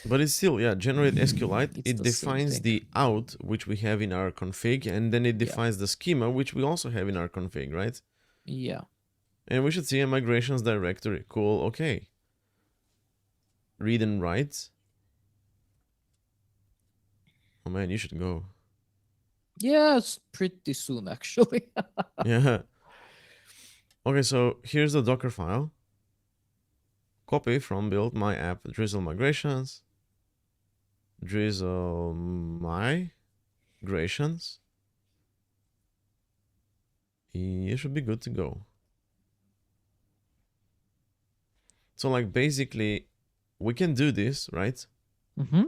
But it's still, yeah, generate SQLite. It's It the same defines thing. the out, which we have in our config, and then it Yeah. defines the schema, which we also have in our config, right? Yeah. And we should see a migrations directory. Cool, okay. Read and write. Oh man, you should go. Yeah, it's pretty soon actually. Yeah. Okay, so here's the Docker file. Copy from build my app drizzle migrations. Drizzle migrations. You should be good to go. So like basically we can do this, right? Mm-hmm.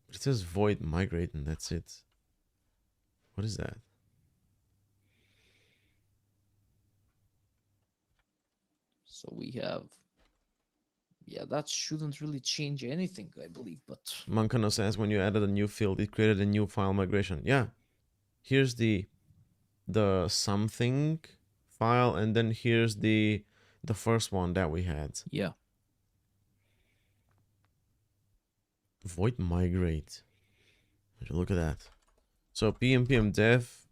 It says void migrate and that's it. What is that? So we have, yeah, that shouldn't really change anything, I believe, but Mankano says when you added a new field, it created a new file migration. Yeah. Here's the something file, and then here's the first one that we had. yeah. Void migrate. Look at that. So pnpm dev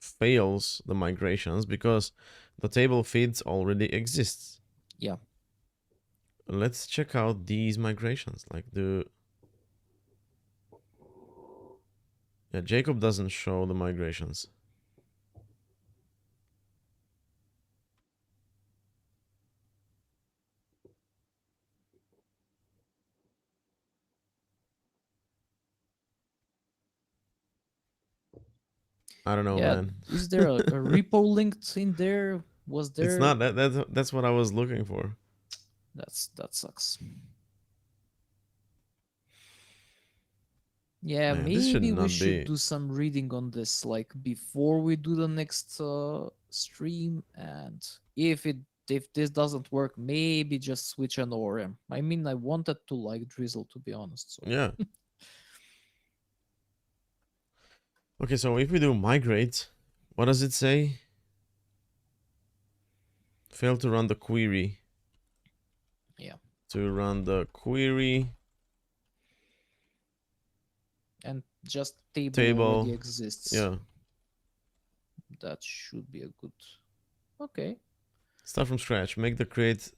fails the migrations because the table feeds already exists. Yeah. Let's check out these migrations. Like yeah, Jacob doesn't show the migrations. I don't know, Yeah. man. Is there a repo linked in there? Was It's there? not that's what I was looking for. That sucks. Yeah, Man, this should maybe we not should be. do some reading on this, like before we do the next stream, and if this doesn't work, maybe just switch an ORM. I mean, I wanted to like Drizzle, to be honest. So Yeah. Okay, so if we do migrate, what does it say? Fail to run the query. yeah, To run the query and just table already table. exists. Yeah. That should be a good. Okay. Start from scratch. Make the create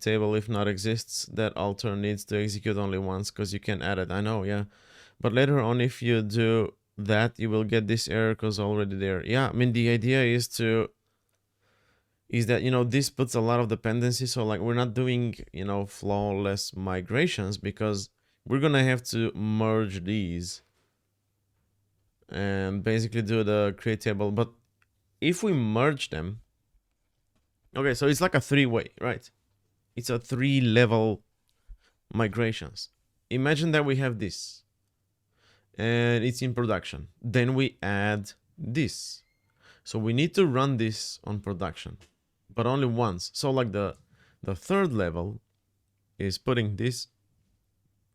table if not exists. That alter needs to execute only once because you can add it. I know, yeah. But later on, if you do that, you will get this error because already there. Yeah, I mean the idea is that this puts a lot of dependencies. So like we're not doing flawless migrations because we're gonna have to merge these and basically do the create table. But if we merge them, okay, so it's like a three-way, right? It's a 3-level migrations. Imagine that we have this and it's in production. Then we add this. So we need to run this on production, but only once. So like the third level is putting this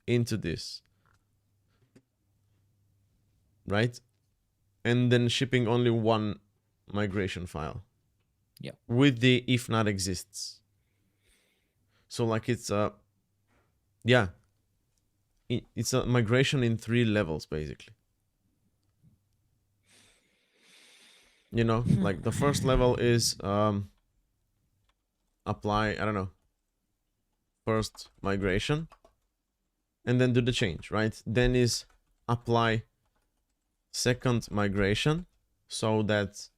into this, right? And then shipping only one migration file. Yeah. With the if not exists. So like it's yeah, it's a migration in 3 levels basically. Like the first level is apply, I don't know, first migration and then do the change, right? Then is apply second migration so that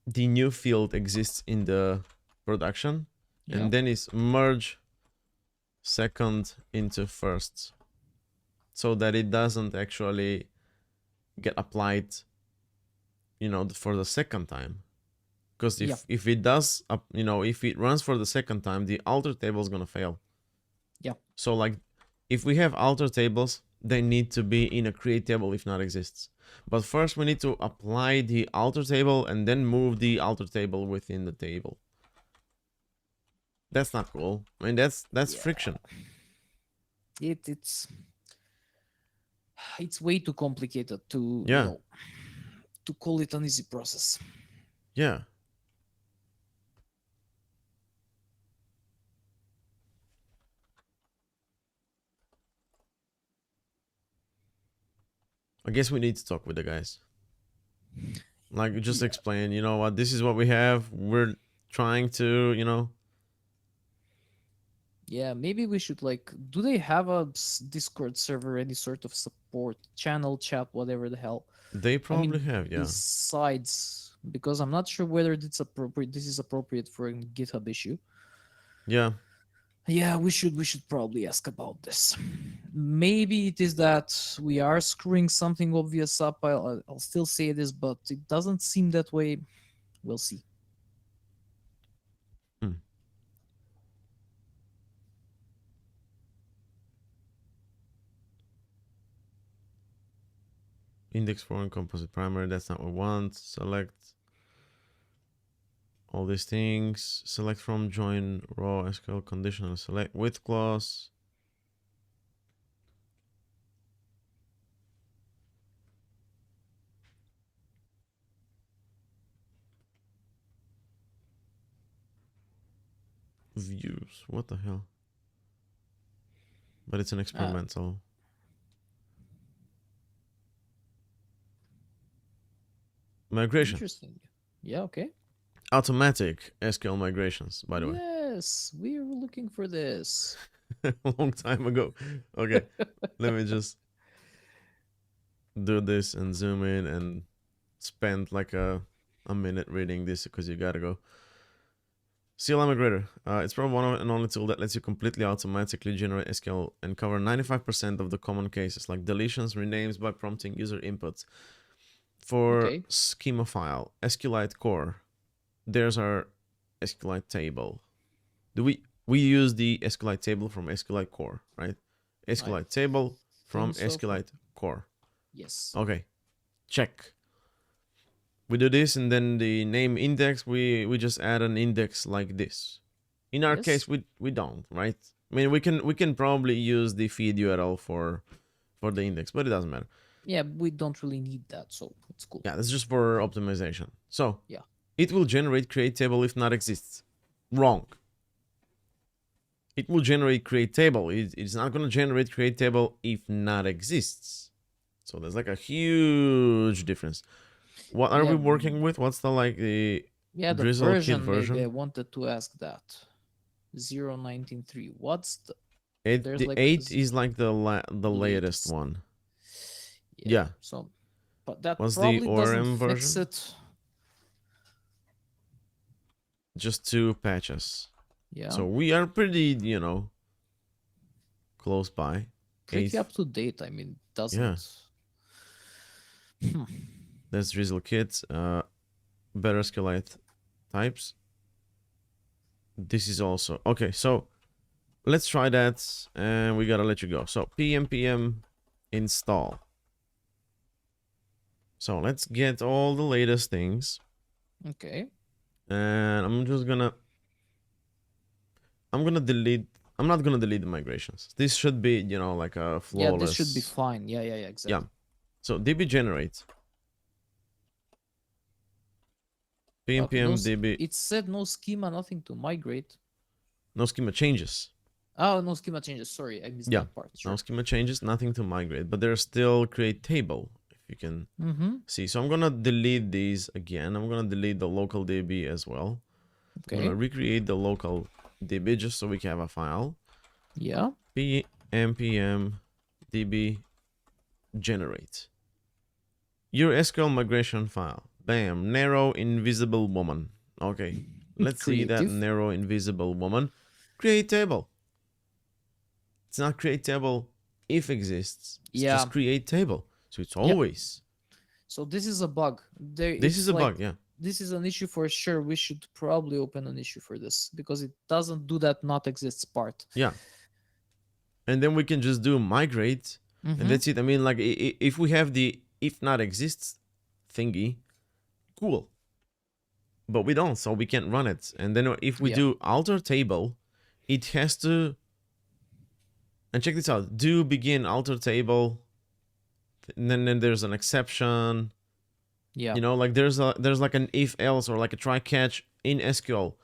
the new field exists in the production, Yeah. and then it's merge second into first so that it doesn't actually get applied, you know, for the second time. Because Yeah. if it does, you know, if it runs for the second time, the alter table is gonna fail. Yeah. So like, if we have alter tables, they need to be in a create table if not exists. But first we need to apply the alter table and then move the alter table within the table. That's not cool. I mean, that's Yeah. friction. It's way too complicated to Yeah. to call it an easy process. Yeah. I guess we need to talk with the guys. Like, just Yeah. explain, you know what, this is what we have. We're trying to, you know. Yeah, maybe we should like, do they have a Discord server, any sort of support channel, chat, whatever the hell? They I probably mean, have, yeah. besides, because I'm not sure whether it's appropriate. This is appropriate for a GitHub issue. Yeah. Yeah, we should probably ask about this. Maybe it is that we are screwing something obvious up. I'll still say this, but it doesn't seem that way. We'll see. Hmm. Index foreign composite primary, that's not what we want. Select all these things. Select from join raw SQL conditional select with clause. Views. What the hell? But it's an experimental. Migration. Interesting. Yeah, okay. Automatic SQL migrations, by the way. Yes, we were looking for this. A long time ago. Okay, let me just do this and zoom in and spend like a minute reading this because you gotta go. CLI Migrator. It's probably one and only tool that lets you completely automatically generate SQL and cover 95% of the common cases like deletions, renames by prompting user inputs. For Okay. schema file, SQLite core, there's our SQLite table. Do we use the SQLite table from SQLite core, right? SQLite table from think so. SQLite core. Yes. Okay, check. We do this, and then the name index, we just add an index like this. In our Yes. case, we don't, right? I mean, we can probably use the feed URL for the index, but it doesn't matter. Yeah, we don't really need that, so it's cool. Yeah, that's just for optimization. So Yeah. it will generate create table if not exists. Wrong. It will generate create table. It's not going to generate create table if not exists. So there's like a huge difference. What are we working with? What's the like the the Drizzle Kit version? version? Maybe I wanted to ask that. 0.19.3. What's the The like 8 is like the latest latest. one. Yeah. Yeah. So, but that What's the probably ORM doesn't fix version? it. Just 2 patches. Yeah. So we are pretty, you know, close by. Pretty up to date. I mean, doesn't. Yeah. That's Drizzle Kit. Better SQLite types. This is also okay. So let's try that, and we gotta let you go. So pnpm install. So let's get all the latest things. Okay. And I'm gonna delete. I'm not gonna delete the migrations. This should be, you know, like a flawless. Yeah, this should be fine. Yeah, exactly. Yeah. So db generate. pnpm db. It said no schema, nothing to migrate. No schema changes. Oh, no schema changes. Sorry, I missed that part. Sure. No schema changes, nothing to migrate, but there's still create table, if you can see. So I'm gonna delete these again. I'm gonna delete the local db as well. Okay. I'm gonna recreate the local db just so we can have a file. Yeah. pnpm db generate. your SQL migration file. Bam, narrow invisible woman. Okay, let's see that Creative. narrow invisible woman. Create table. It's not create table if exists. It's Yeah. just create table. So it's Yeah. always. So this is a bug. There, This is it's a like bug, yeah. this is an issue for sure. We should probably open an issue for this because it doesn't do that not exists part. Yeah. And then we can just do migrate and Mm-hmm. that's it. I mean, like if we have the if not exists thingy, cool. But we don't, so we can't run it. And then if we Yeah. do alter table, it has to, and check this out, do begin alter table, and then there's an exception. Yeah. You know, like there's like an if else or like a try catch in SQL.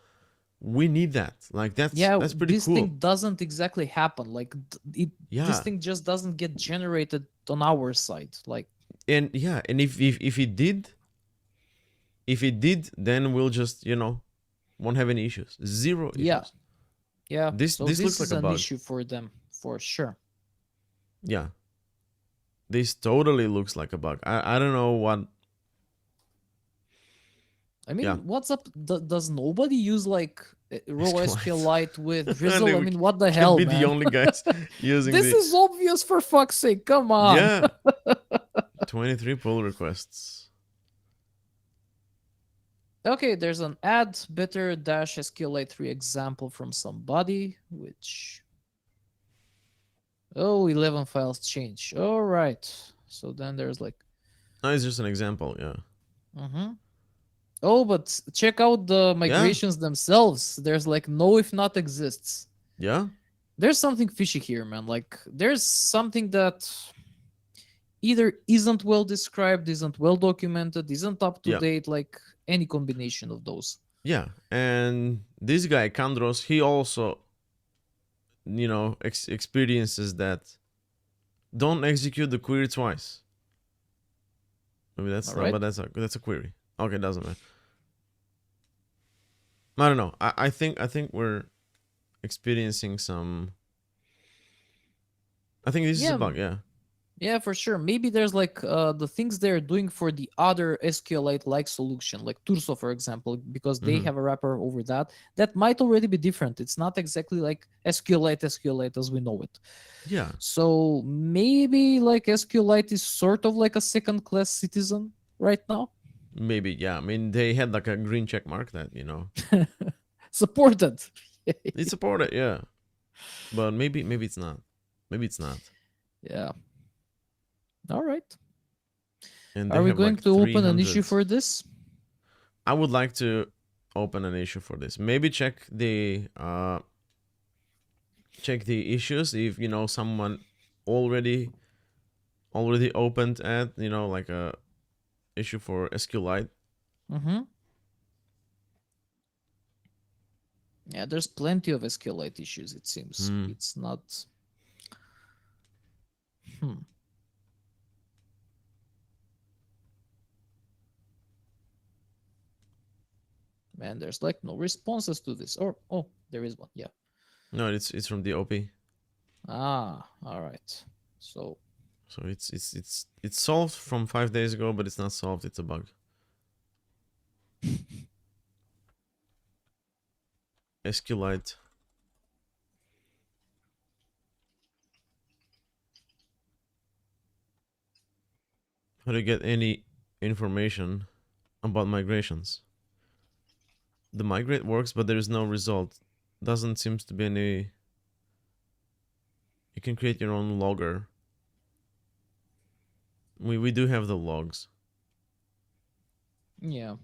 We need that. Like Yeah, that's pretty this cool. thing doesn't exactly happen. Like this Yeah. thing just doesn't get generated on our side. Like And yeah, and if it did, then we'll just, won't have any issues. Zero yeah, issues. yeah. This So this this looks is like a an bug. issue for them for sure. Yeah. This totally looks like a bug. I don't know what. I mean, Yeah. what's up? Does nobody use like raw SQLite. SQLite with And Drizzle? I we mean, what the can hell, be the man? only guys using This is obvious for fuck's sake. Come on. Yeah. 23 pull requests. Okay, there's an add better dash SQLite 3 example from somebody, which. Oh, 11 files change. All right. So then there's like. No, it's just an example. Yeah. Mm-hmm. Oh, but check out the migrations themselves. There's like no if not exists. Yeah. There's something fishy here, man. Like there's something that either isn't well described, isn't well documented, isn't up to Yeah. date, like any combination of those. Yeah. And this guy, Kandros, he also, experiences that. Don't execute the query twice. Maybe that's not, Alright. but that's a query. Okay, doesn't matter. I don't know. I think we're experiencing some. I think this is a bug. Yeah. Yeah, for sure. Maybe there's like the things they're doing for the other SQLite-like solution, like Turso, for example, because they have a wrapper over that. That might already be different. It's not exactly like SQLite as we know it. Yeah. So maybe like SQLite is sort of like a second-class citizen right now. Maybe, yeah. I mean, they had like a green check mark that, Supported. It's supported, yeah. But maybe it's not. Maybe it's not. Yeah. All right. And are we going like to open an issue for this? I would like to open an issue for this. Maybe check the issues if someone already opened at like a issue for SQLite. Mm-hmm. Yeah, there's plenty of SQLite issues, it seems. It's not. Man, there's like no responses to this. Or oh, there is one. Yeah. No, it's from the OP. Ah, all right. So it's solved from 5 days ago, but it's not solved. It's a bug. SQLite. How do you get any information about migrations? The migrate works, but there is no result. Doesn't seem to be any. You can create your own logger. We do have the logs. Yeah,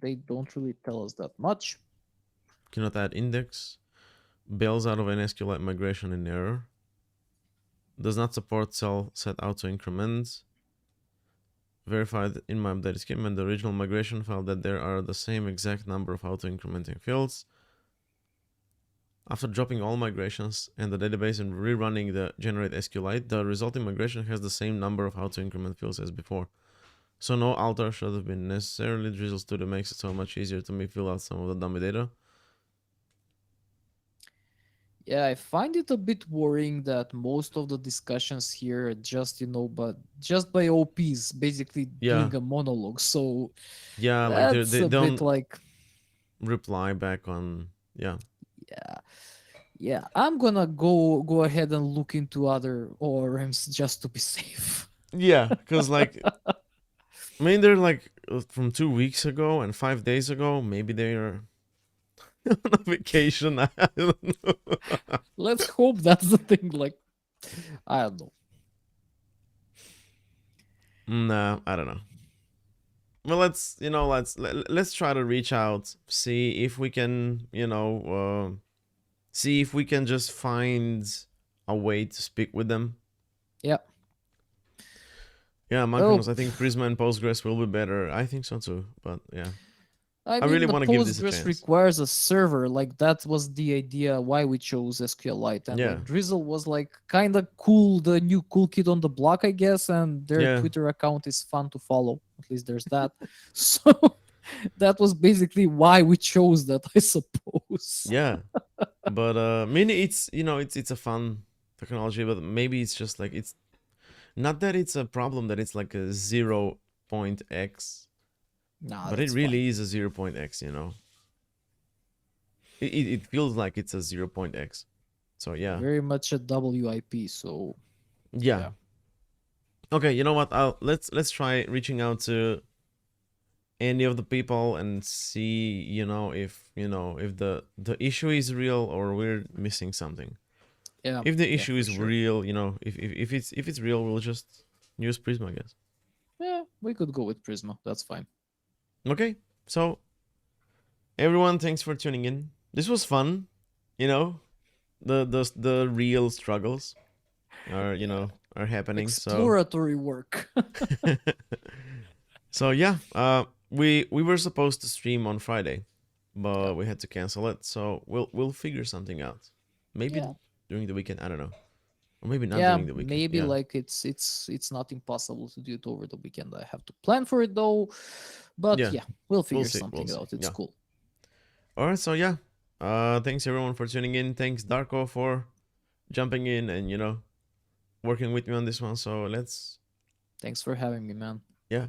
they don't really tell us that much. Cannot add index. Bails out of an SQLite migration in error. Does not support cell set auto increments. Verified in my updated scheme and the original migration file that there are the same exact number of auto incrementing fields. After dropping all migrations and the database and rerunning the generate SQLite, the resulting migration has the same number of auto increment fields as before. So no alter should have been necessarily. Drizzle Studio makes it so much easier to me fill out some of the dummy data. Yeah, I find it a bit worrying that most of the discussions here are just, but just by OPs basically Yeah, doing a monologue. So yeah, like that's they a bit don't like, reply back on. Yeah, yeah, yeah. I'm gonna go ahead and look into other ORMs just to be safe. yeah, because like I mean they're like from 2 weeks ago and 5 days ago. Maybe they're on a vacation. I don't know. Let's hope that's the thing. Like, I don't know. Nah, I don't know. Well, let's try to reach out, see if we can, see if we can just find a way to speak with them. Yeah. Yeah, Oh, Mankanos, I think Prisma and Postgres will be better. I think so too, but yeah, I I mean, really the want to give this a Postgres chance. requires a server. Like, that was the idea why we chose SQLite. And, Yeah, like, Drizzle was, like, kind of cool, the new cool kid on the block, I guess. And their yeah, Twitter account is fun to follow. At least there's that. So, that was basically why we chose that, I suppose. yeah. But I mean, it's a fun technology, but maybe it's just like it's not that it's a problem that it's like a 0.x, Nah, but it that's fine. really is a 0.x. It feels like it's a 0.x. So yeah, Very much a WIP. So, yeah. yeah. Okay, you know what? Let's try reaching out to any of the people and see, if the issue is real or we're missing something. Yeah. If the Yeah, issue for is sure. real, if it's real, we'll just use Prisma, I guess. Yeah, we could go with Prisma. That's fine. Okay, so everyone, thanks for tuning in. This was fun. You know, the real struggles are Yeah. are happening. So Exploratory work. so yeah, we were supposed to stream on Friday, Yeah. but we had to cancel it. So we'll figure something out. Maybe Yeah. during the weekend. I don't know, or maybe not Yeah, during the weekend. maybe Yeah, like it's not impossible to do it over the weekend. I have to plan for it though. But yeah. yeah, we'll We'll figure see. We'll something see. out. It's Yeah. cool. All right. So yeah. Thanks everyone for tuning in. Thanks Darko for jumping in and working with me on this one. So let's Thanks for having me, man. yeah